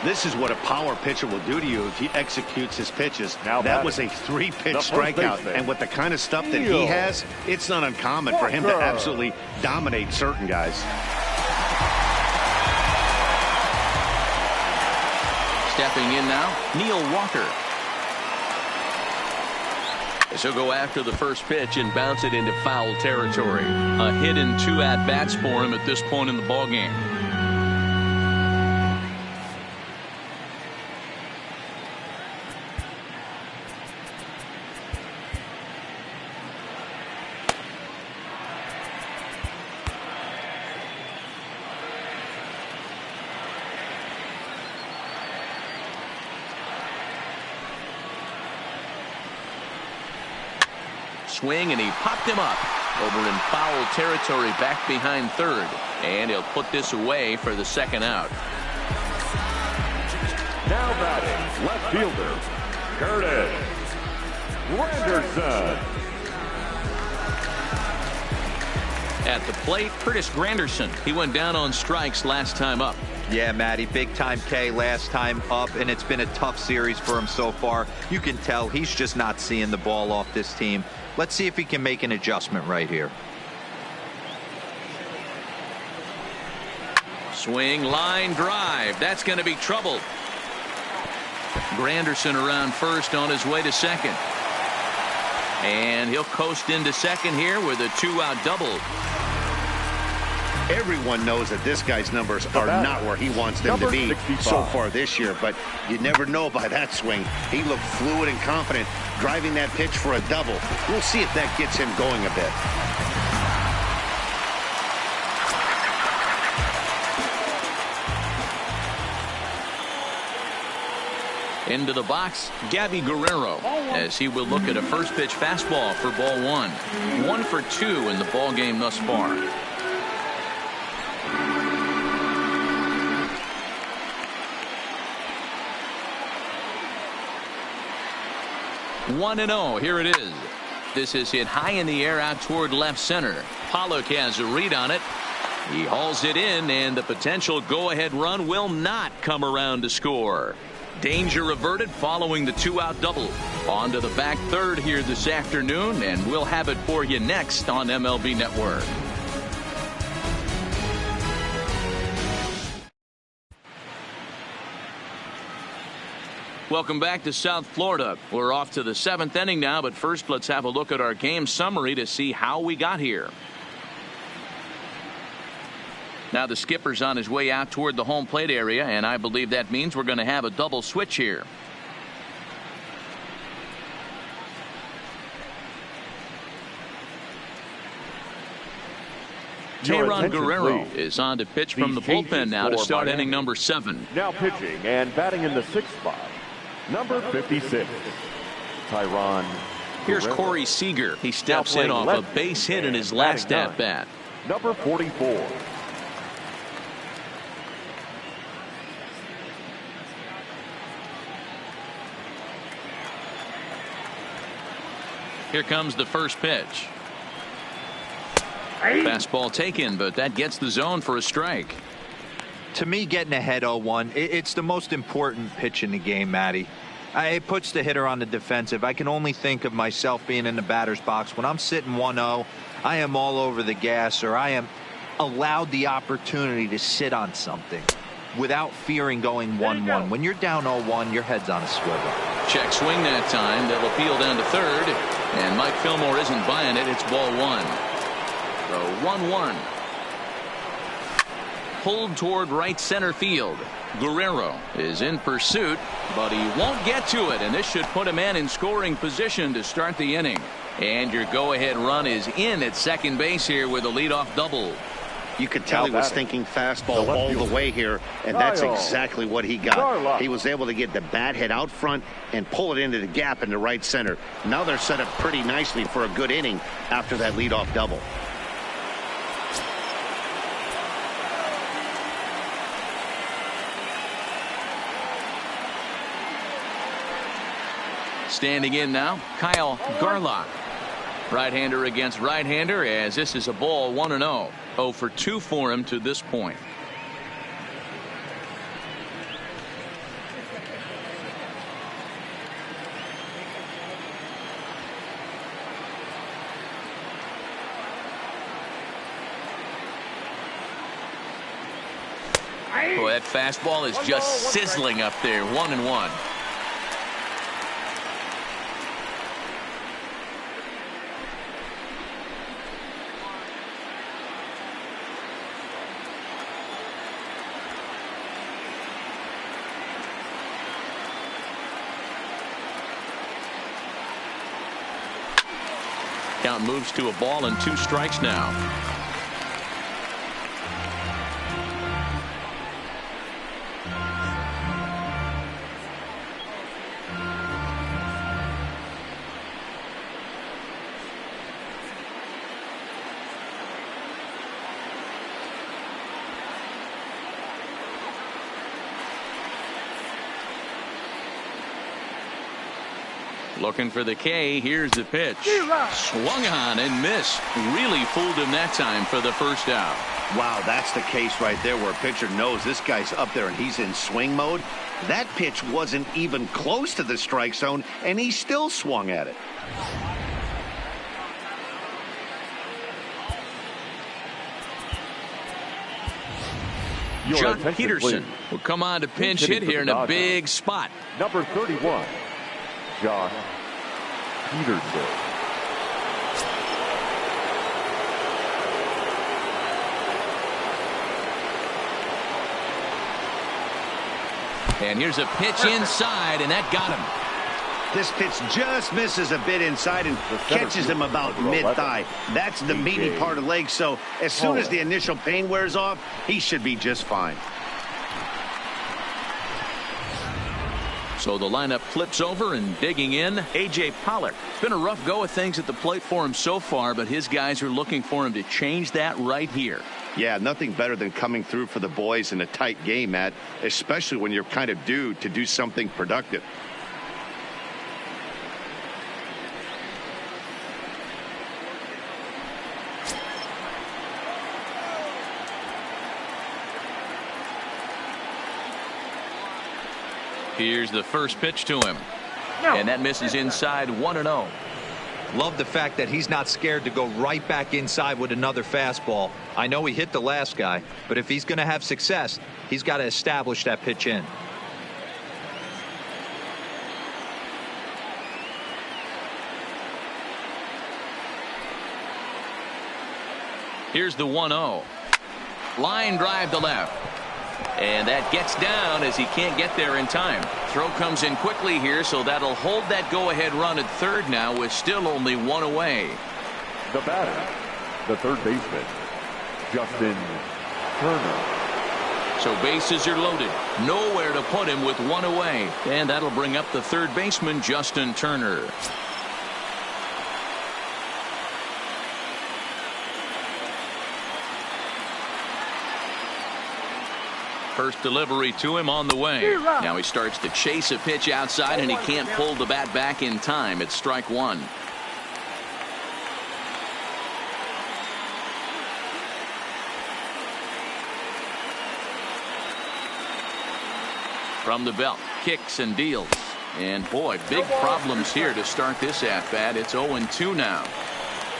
This is what a power pitcher will do to you if he executes his pitches. That was a 3-pitch strikeout, and with the kind of stuff that he has, it's not uncommon for him to absolutely dominate certain guys. Stepping in now, Neil Walker. As he'll go after the first pitch and bounce it into foul territory. A hit and 2 at-bats for him at this point in the ballgame. Swing, and he popped him up over in foul territory back behind third, and he'll put this away for the second out. Now batting, left fielder, Curtis Granderson. At the plate, Curtis Granderson. He went down on strikes last time up. Yeah, Matty, big time K last time up, and it's been a tough series for him so far. You can tell he's just not seeing the ball off this team. Let's see if he can make an adjustment right here. Swing, line drive. That's going to be trouble. Granderson around first on his way to second. And he'll coast into second here with a 2-out double. Everyone knows that this guy's numbers are not where he wants them to be so far this year, but you never know by that swing. He looked fluid and confident driving that pitch for a double. We'll see if that gets him going a bit. Into the box, Gabby Guerrero, as he will look at a first pitch fastball for ball one. 1 for 2 in the ball game thus far. One and 0. Here it is. This is hit high in the air out toward left center. Pollock has a read on it. He hauls it in, and the potential go-ahead run will not come around to score. Danger averted following the 2-out double. On to the back third here this afternoon, and we'll have it for you next on MLB Network. Welcome back to South Florida. We're off to the 7th inning now, but first let's have a look at our game summary to see how we got here. Now the skipper's on his way out toward the home plate area, and I believe that means we're going to have a double switch here. Tayron Guerrero is on to pitch from the bullpen now to start inning number 7. Now pitching and batting in the 6th spot, number 56, Tayron. Here's Corey Seager. He steps in off a base hit in his last at bat. Number 44. Here comes the first pitch. Fastball taken, but that gets the zone for a strike. To me, getting ahead 0-1, it's the most important pitch in the game, Matty. It puts the hitter on the defensive. I can only think of myself being in the batter's box. When I'm sitting 1-0, I am all over the gas, or I am allowed the opportunity to sit on something without fearing going 1-1. When you're down 0-1, your head's on a swivel. Check swing that time. They'll appeal down to third, and Mike Fillmore isn't buying it. It's ball 1. So 1-1. Pulled toward right center field. Guerrero is in pursuit, but he won't get to it, and this should put a man in scoring position to start the inning. And your go-ahead run is in at second base here with a leadoff double. You could tell he was thinking fastball all the way here, and that's exactly what he got. He was able to get the bat head out front and pull it into the gap in the right center. Now they're set up pretty nicely for a good inning after that leadoff double. Standing in now, Kyle Garlock. Right-hander against right-hander, as this is a ball 1-0. 0 for 2 for him to this point. Boy, that fastball is just sizzling up there. 1-1. Count moves to a ball and 2 strikes now. Looking for the K. Here's the pitch. Swung on and missed. Really fooled him that time for the first out. Wow, that's the case right there where a pitcher knows this guy's up there and he's in swing mode. That pitch wasn't even close to the strike zone, and he still swung at it. John Peterson will come on to pinch hit here in a big spot. Number 31, John Peterson. And here's a pitch inside, and that got him. This pitch just misses a bit inside and catches him about mid-thigh. That's the meaty part of the leg, so as soon as the initial pain wears off, he should be just fine. So the lineup flips over, and digging in, A.J. Pollock. It's been a rough go of things at the plate for him so far, but his guys are looking for him to change that right here. Yeah, nothing better than coming through for the boys in a tight game, Matt, especially when you're kind of due to do something productive. Here's the first pitch to him. And that misses inside 1-0. Love the fact that he's not scared to go right back inside with another fastball. I know he hit the last guy, but if he's going to have success, he's got to establish that pitch in. Here's the 1-0. Line drive to left. And that gets down as he can't get there in time. Throw comes in quickly here, so that'll hold that go-ahead run at third now with still only one away. The batter, the third baseman, Justin Turner. So bases are loaded. Nowhere to put him with one away. And that'll bring up the third baseman, Justin Turner. First delivery to him on the way. Now he starts to chase a pitch outside, and he can't pull the bat back in time. It's strike one. From the belt, kicks and deals. And boy, big problems here to start this at-bat. It's 0-2 now.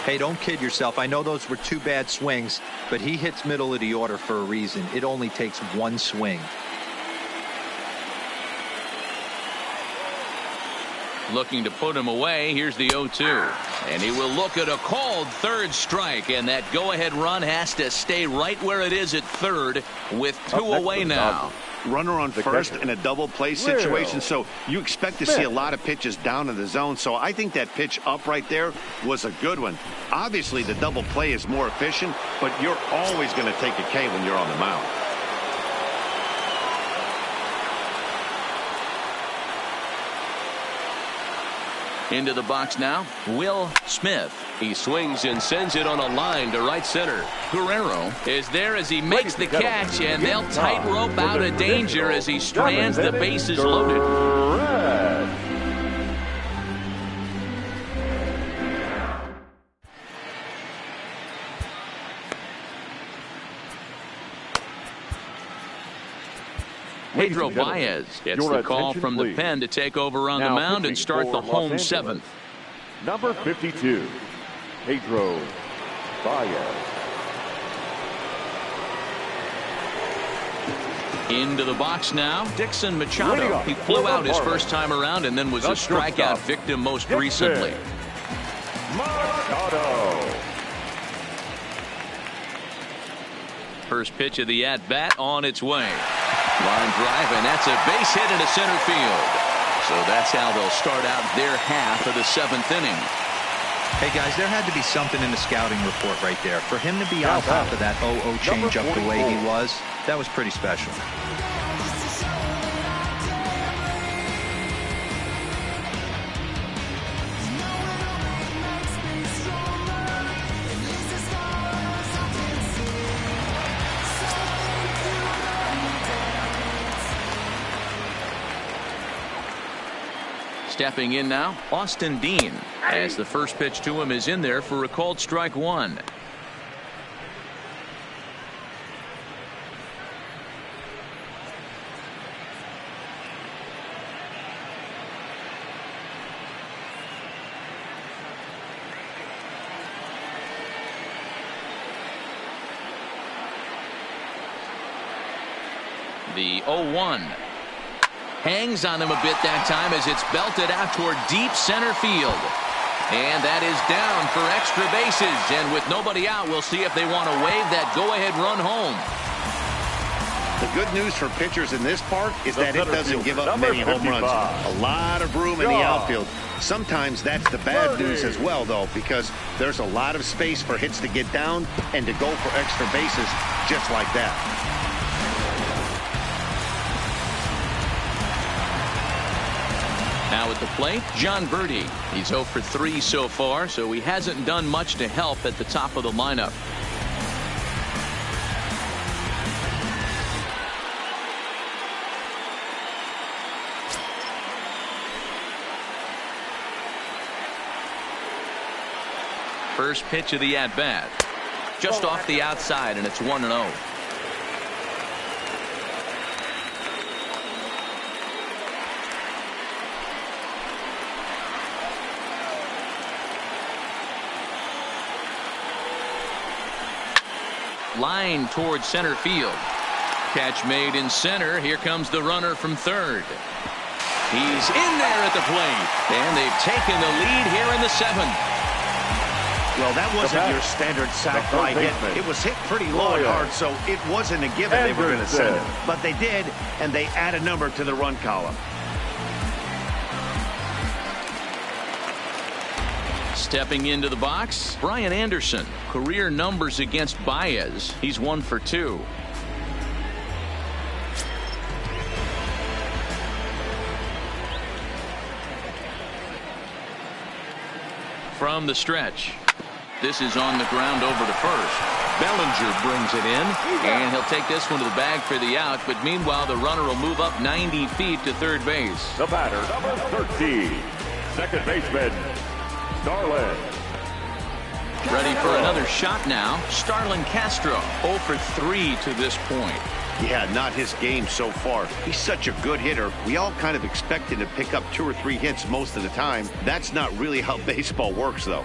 Hey, don't kid yourself. I know those were two bad swings, but he hits middle of the order for a reason. It only takes one swing. Looking to put him away. Here's the 0-2. And he will look at a called third strike, and that go-ahead run has to stay right where it is at third with two away now. Runner on first in a double play situation, so you expect to see a lot of pitches down in the zone. So I think that pitch up right there was a good one. Obviously the double play is more efficient, but you're always going to take a K when you're on the mound. Into the box now, Will Smith. He swings and sends it on a line to right center. Guerrero is there as he makes the catch, and they'll tightrope out of danger as he strands the bases loaded. Pedro Baez gets the call from the pen to take over on the mound and start the home seventh. Number 52, Pedro Baez. Into the box now, Dixon Machado. He flew out his first time around and then was a strikeout victim most recently. Machado. First pitch of the at-bat on its way. Line drive, and that's a base hit into center field. So that's how they'll start out their half of the seventh inning. Hey guys, there had to be something in the scouting report right there. For him to be on top of that 0-0 changeup the way he was, that was pretty special. Stepping in now, Austin Dean, as the first pitch to him is in there for a called strike one. The 0-1. Hangs on him a bit that time as it's belted out toward deep center field. And that is down for extra bases. And with nobody out, we'll see if they want to wave that go-ahead run home. The good news for pitchers in this park is that it doesn't give up many home runs. A lot of room in the outfield. Sometimes that's the bad news as well, though, because there's a lot of space for hits to get down and to go for extra bases just like that. Now at the plate, John Birdie. He's 0 for 3 so far, so he hasn't done much to help at the top of the lineup. First pitch of the at-bat. Just off the outside, and it's 1-0. Line towards center field. Catch made in center. Here comes the runner from third. He's in there at the plate, and they've taken the lead here in the 7th. Well, that wasn't your standard sac fly hit. It was hit pretty low and hard, so it wasn't a given they were going to send it. But they did, and they add a number to the run column. Stepping into the box, Brian Anderson. Career numbers against Baez. He's 1 for 2. From the stretch. This is on the ground over to first. Bellinger brings it in, and he'll take this one to the bag for the out, but meanwhile the runner will move up 90 feet to third base. The batter, number 13, second baseman, Starlin. Ready for another shot now. Starlin Castro, 0 for 3 to this point. Yeah, not his game so far. He's such a good hitter. We all kind of expect him to pick up 2 or 3 hits most of the time. That's not really how baseball works, though.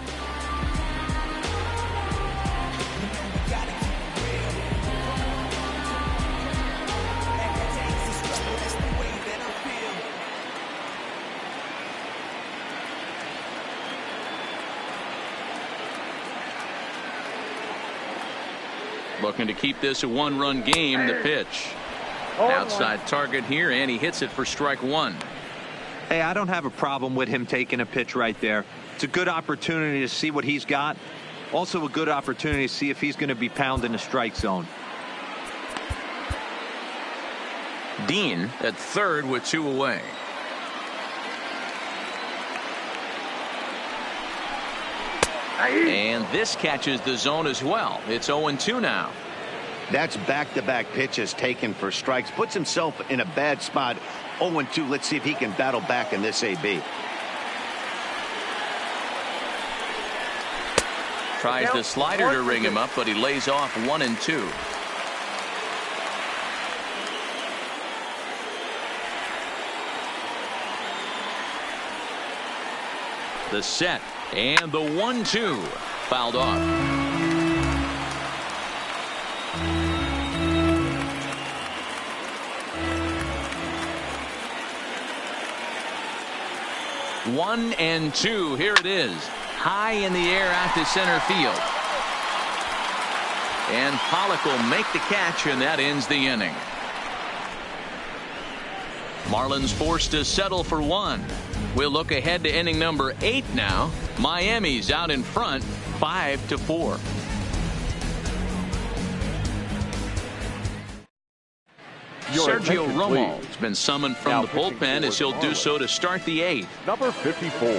Looking to keep this a 1-run game. The pitch. Outside target here, and he hits it for strike 1. Hey, I don't have a problem with him taking a pitch right there. It's a good opportunity to see what he's got. Also a good opportunity to see if he's going to be pounding the strike zone. Dean at third with 2 away. And this catches the zone as well. It's 0-2 now. That's back-to-back pitches taken for strikes. Puts himself in a bad spot. 0-2. Let's see if he can battle back in this AB. Tries the slider to ring him up, but he lays off 1-2. The set and the 1-2 fouled off. One and two. Here it is. High in the air out to center field. And Pollock will make the catch, and that ends the inning. Marlins forced to settle for 1. We'll look ahead to inning number 8 now. Miami's out in front 5-4. Sergio Romo has been summoned from the bullpen as he'll do so to start the 8th. Number 54,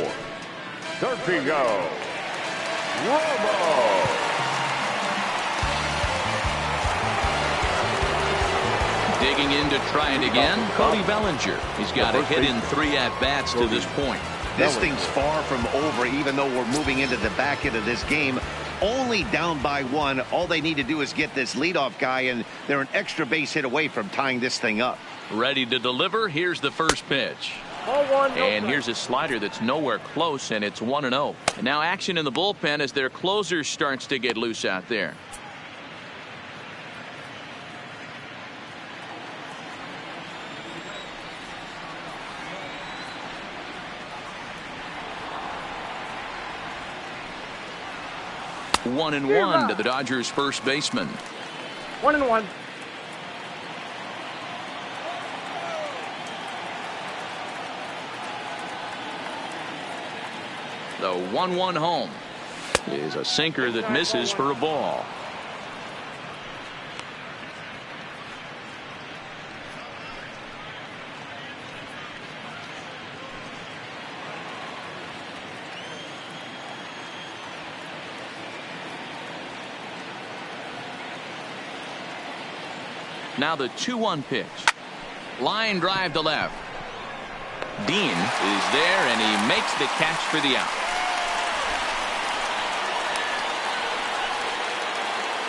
Sergio Romo. Digging in to try it again, Cody Bellinger. He's got a hit in 3 at-bats to this point. This thing's far from over, even though we're moving into the back end of this game. Only down by 1. All they need to do is get this leadoff guy, and they're an extra base hit away from tying this thing up. Ready to deliver. Here's the first pitch. And here's a slider that's nowhere close, and it's 1-0. And now action in the bullpen as their closer starts to get loose out there. One and one to the Dodgers first baseman. 1-1. The 1-1 home is a sinker that misses for a ball. Now the 2-1 pitch. Line drive to left. Dean is there, and he makes the catch for the out.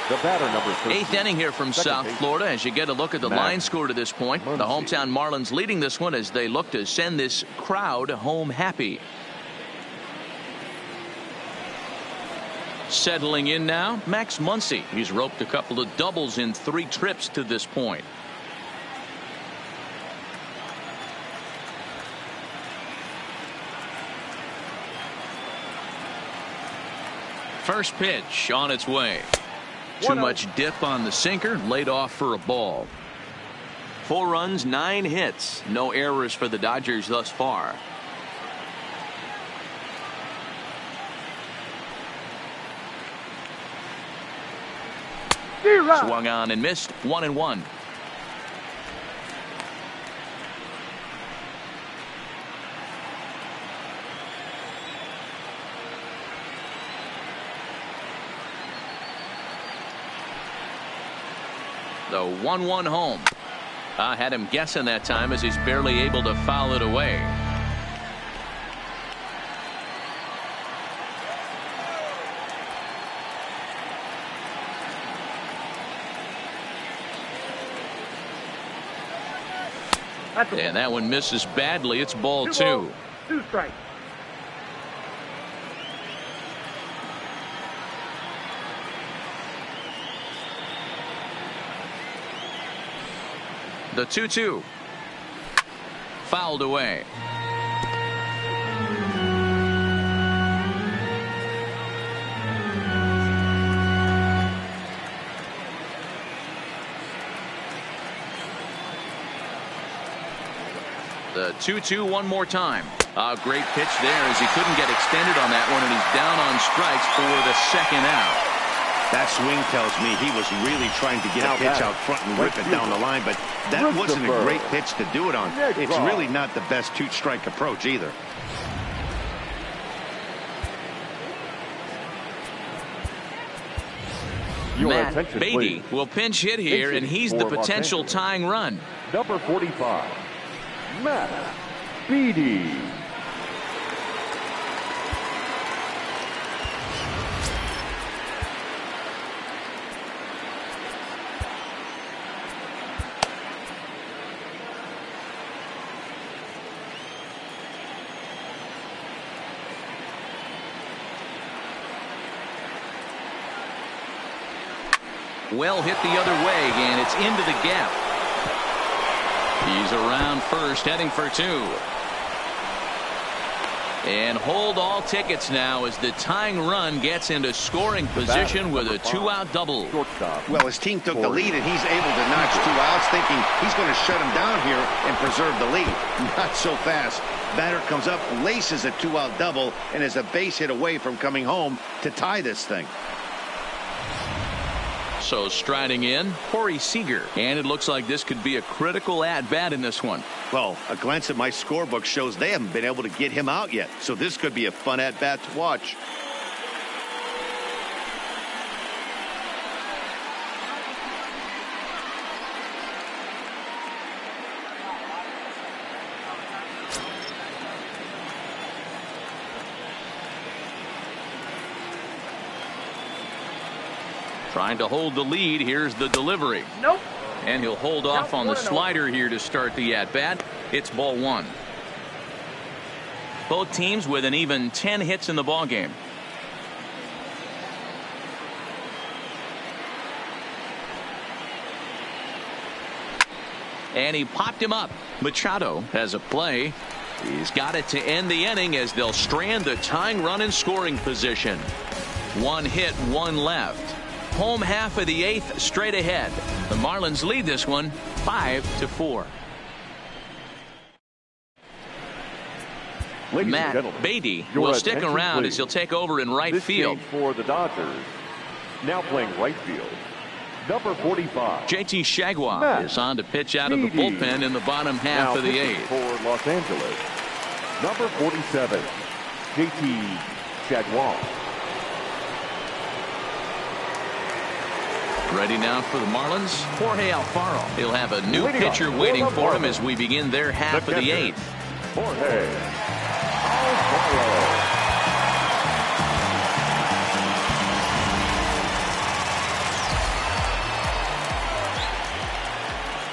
The batter, number 13. 8th inning here from South Florida as you get a look at the line score to this point. The hometown Marlins leading this one as they look to send this crowd home happy. Settling in now, Max Muncy. He's roped a couple of doubles in 3 trips to this point. First pitch on its way. Too much dip on the sinker, laid off for a ball. 4 runs, 9 hits, no errors for the Dodgers thus far. Swung on and missed. 1-1. The 1-1 home. I had him guessing that time as he's barely able to foul it away. And that one misses badly. It's ball 2. 2 strikes. The 2-2. Fouled away. The 2-2 one more time. A great pitch there as he couldn't get extended on that one, and he's down on strikes for the 2nd out. That swing tells me he was really trying to get a pitch out front and rip it down the line, but that wasn't a great pitch to do it on. It's really not the best 2-strike approach either. Matt Beatty will pinch hit here, and he's the potential tying run. Number 45, Matt Beatty. Well hit the other way, and it's into the gap. He's around first, heading for 2. And hold all tickets now as the tying run gets into scoring position with a 2-out double. Well, his team took the lead, and he's able to notch 2 outs, thinking he's going to shut him down here and preserve the lead. Not so fast. Batter comes up, laces a 2-out double, and is a base hit away from coming home to tie this thing. So striding in, Corey Seager. And it looks like this could be a critical at-bat in this one. Well, a glance at my scorebook shows they haven't been able to get him out yet. So this could be a fun at-bat to watch. Trying to hold the lead. Here's the delivery. Nope. And he'll hold off on the slider here to start the at-bat. It's ball 1. Both teams with an even 10 hits in the ballgame. And he popped him up. Machado has a play. He's got it to end the inning as they'll strand the tying run in scoring position. 1 hit, 1 left. Home half of the 8th straight ahead. The Marlins lead this one 5-4. Matt Beatty will stick around as he'll take over in right field. For the Dodgers, now playing right field, number 45. JT Shagwab is on to pitch out of the bullpen in the bottom half of the 8th. For Los Angeles, number 47, JT Shagwab. Ready now for the Marlins, Jorge Alfaro. He'll have a new pitcher waiting for him as we begin their half of the 8th. Jorge Alfaro.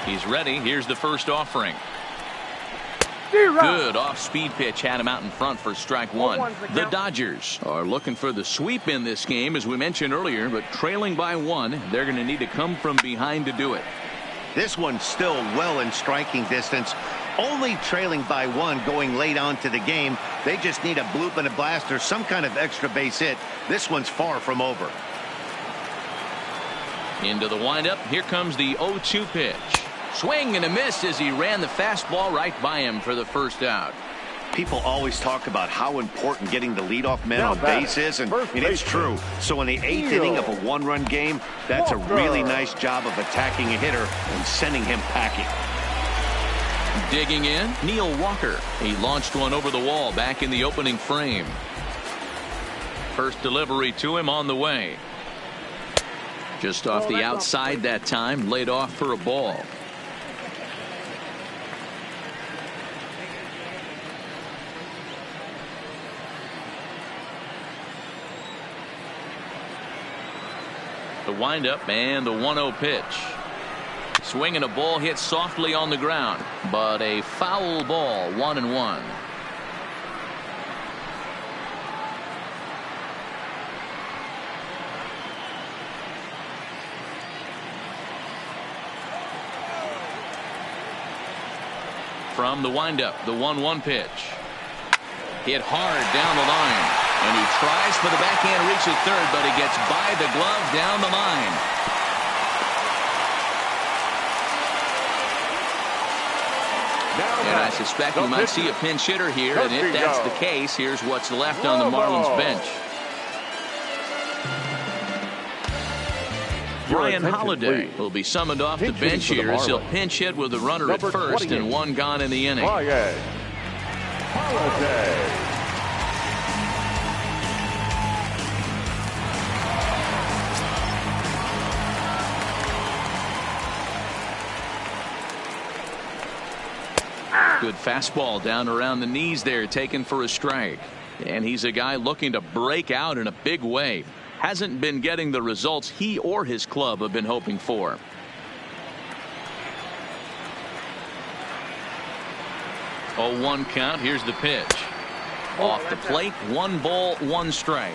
He's ready. Here's the first offering. Good off-speed pitch had him out in front for strike 1. The Dodgers are looking for the sweep in this game, as we mentioned earlier, but trailing by 1. They're going to need to come from behind to do it. This one's still well in striking distance. Only trailing by 1 going late on to the game. They just need a bloop and a blast or some kind of extra base hit. This one's far from over. Into the windup. Here comes the 0-2 pitch. Swing and a miss as he ran the fastball right by him for the first out. People always talk about how important getting the leadoff man on base is, and it's true. So in the 8th inning of a 1-run game, that's a really nice job of attacking a hitter and sending him packing. Digging in, Neil Walker. He launched one over the wall back in the opening frame. First delivery to him on the way. Just off the outside that time, laid off for a ball. The windup and the 1-0 pitch. Swing and a ball hit softly on the ground, but a foul ball, 1-1. From the windup, the 1-1 pitch. Hit hard down the line. And he tries for the backhand reach at third, but he gets by the glove down the line. And I suspect we might see a pinch hitter here, and if that's the case, here's what's left on the Marlins bench. Ryan Holiday will be summoned off the bench here as he'll pinch hit with a runner at first and 1 gone in the inning. Holiday. Good fastball down around the knees there, taken for a strike. And he's a guy looking to break out in a big way. Hasn't been getting the results he or his club have been hoping for. Oh, 1 count. Here's the pitch. Off the plate, 1 ball, 1 strike.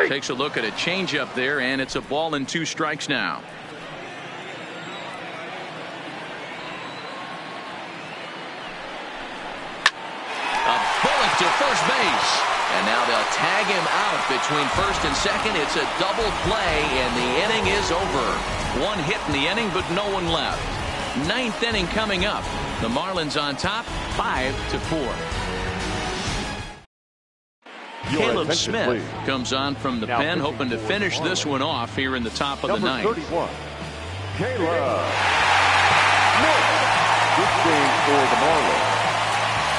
Takes a look at a changeup there, and it's a ball and 2 strikes now. A bullet to first base. And now they'll tag him out between first and second. It's a double play, and the inning is over. 1 hit in the inning, but no one left. 9th inning coming up. The Marlins on top, 5-4. Caleb Smith comes on from the pen, hoping to finish this one off here in the top of the 9th. 31, Caleb Smith. This game for the Marlins.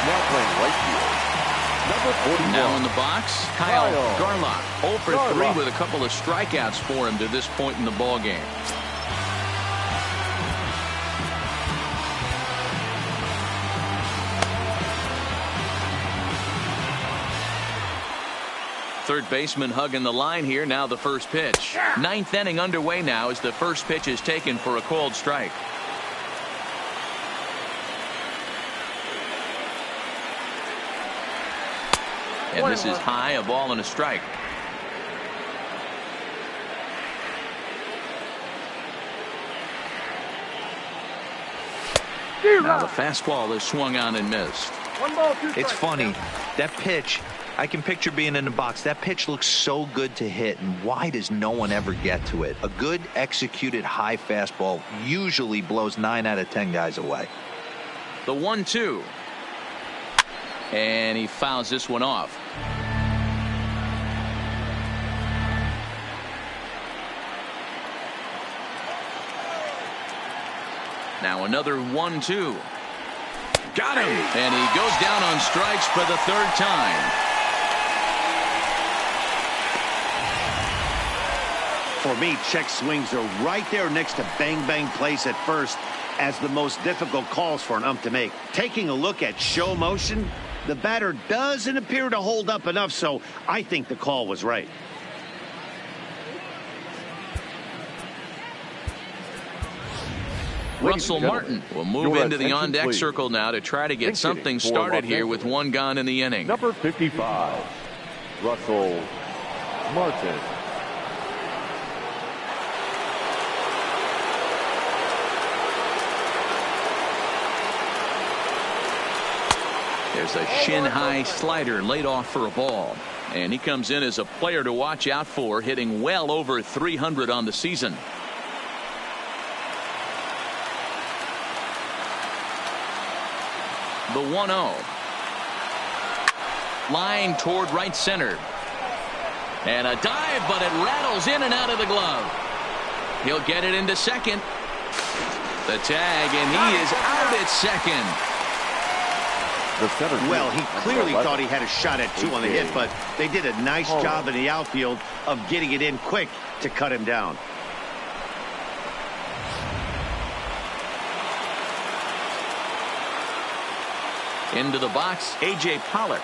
Now playing right field. Number 41. Now in the box, Kyle Garlock. 0 for 3 with a couple of strikeouts for him to this point in the ball game. Third baseman hugging the line here. Now the first pitch. 9th inning underway now as the first pitch is taken for a called strike. And this is high, a ball and a strike. Now the fastball is swung on and missed. It's funny, that pitch, I can picture being in the box. That pitch looks so good to hit, and why does no one ever get to it? A good executed high fastball usually blows 9 out of 10 guys away. The 1-2. And he fouls this one off. Now another 1-2. Got him. And he goes down on strikes for the third time. For me, check swings are right there next to bang-bang plays at first as the most difficult calls for an ump to make. Taking a look at show motion, the batter doesn't appear to hold up enough, so I think the call was right. Russell Martin will move into the on-deck circle now to try to get something started here with one gone in the inning. Number 55, Russell Martin. There's a shin-high slider laid off for a ball. And he comes in as a player to watch out for, hitting well over 300 on the season. The 1-0. Line toward right center. And a dive, but it rattles in and out of the glove. He'll get it into second. The tag, and he is out at second. Well, he clearly thought he had a shot at two on the hit, but they did a nice job in the outfield of getting it in quick to cut him down. Into the box, A.J. Pollock.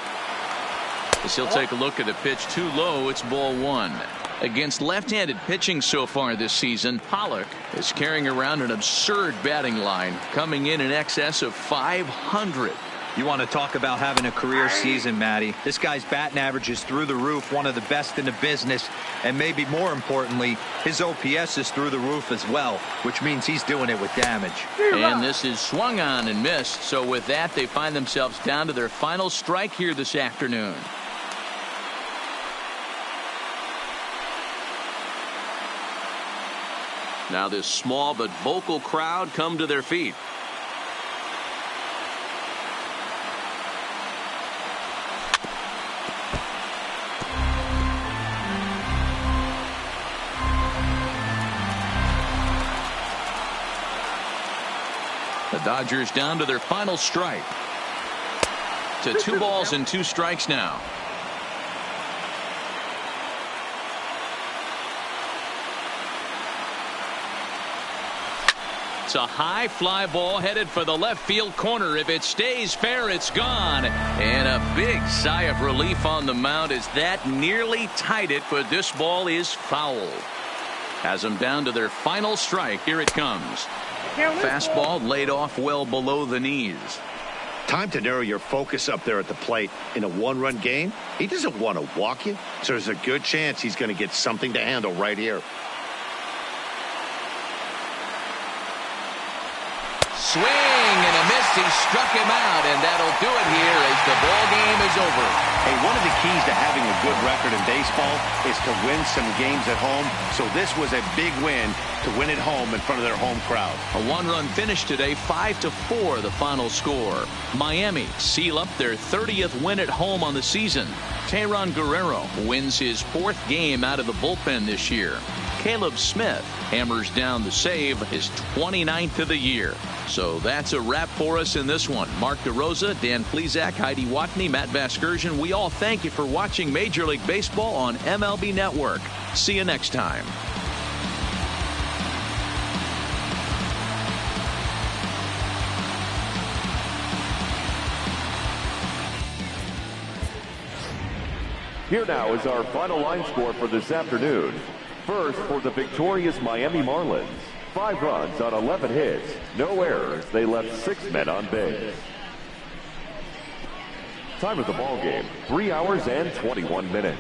As he'll take a look at a pitch too low, it's ball one. Against left-handed pitching so far this season, Pollock is carrying around an absurd batting line, coming in excess of 500. You want to talk about having a career season, Matty. This guy's batting average is through the roof, one of the best in the business, and maybe more importantly, his OPS is through the roof as well, which means he's doing it with damage. And this is swung on and missed, so with that they find themselves down to their final strike here this afternoon. Now this small but vocal crowd come to their feet. The Dodgers down to their final strike. To 2 balls and 2 strikes now. It's a high fly ball headed for the left field corner. If it stays fair, it's gone. And a big sigh of relief on the mound as that nearly tied it, but this ball is foul. Has them down to their final strike. Here it comes. Fastball laid off well below the knees. Time to narrow your focus up there at the plate. In a one-run game, he doesn't want to walk you, so there's a good chance he's going to get something to handle right here. Swing and a miss. He struck him out, and that'll do it here as the ball game is over. Hey, one of the keys to having a good record in baseball is to win some games at home. So this was a big win to win at home in front of their home crowd. A one-run finish today, 5-4 the final score. Miami seal up their 30th win at home on the season. Teheran Guerrero wins his 4th game out of the bullpen this year. Caleb Smith hammers down the save, his 29th of the year. So that's a wrap for us in this one. Mark DeRosa, Dan Plesac, Heidi Watney, Matt Vasgersian. We all thank you for watching Major League Baseball on MLB Network. See you next time. Here now is our final line score for this afternoon. First, for the victorious Miami Marlins. 5 runs on 11 hits. No errors. They left 6 men on base. Time of the ball game, 3 hours and 21 minutes.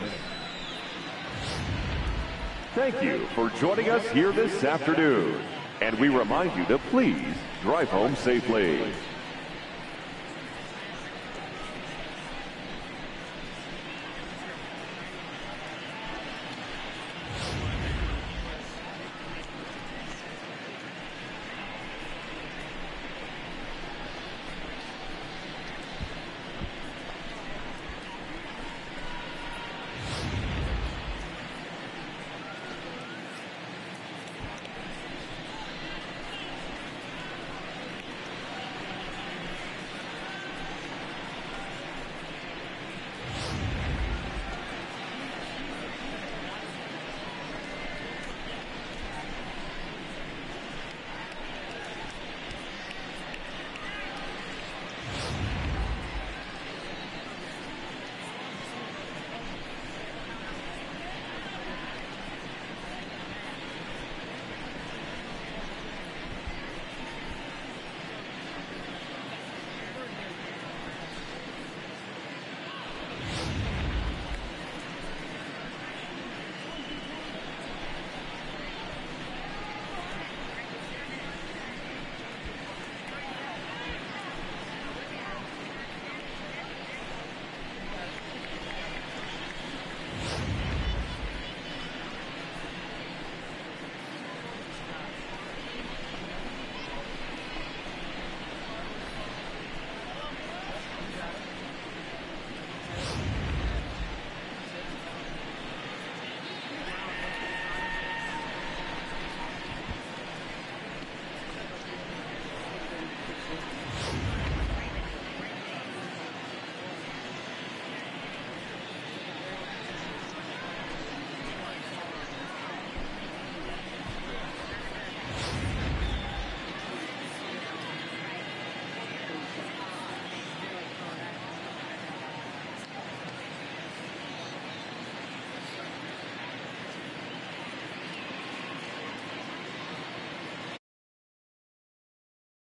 Thank you for joining us here this afternoon. And we remind you to please drive home safely.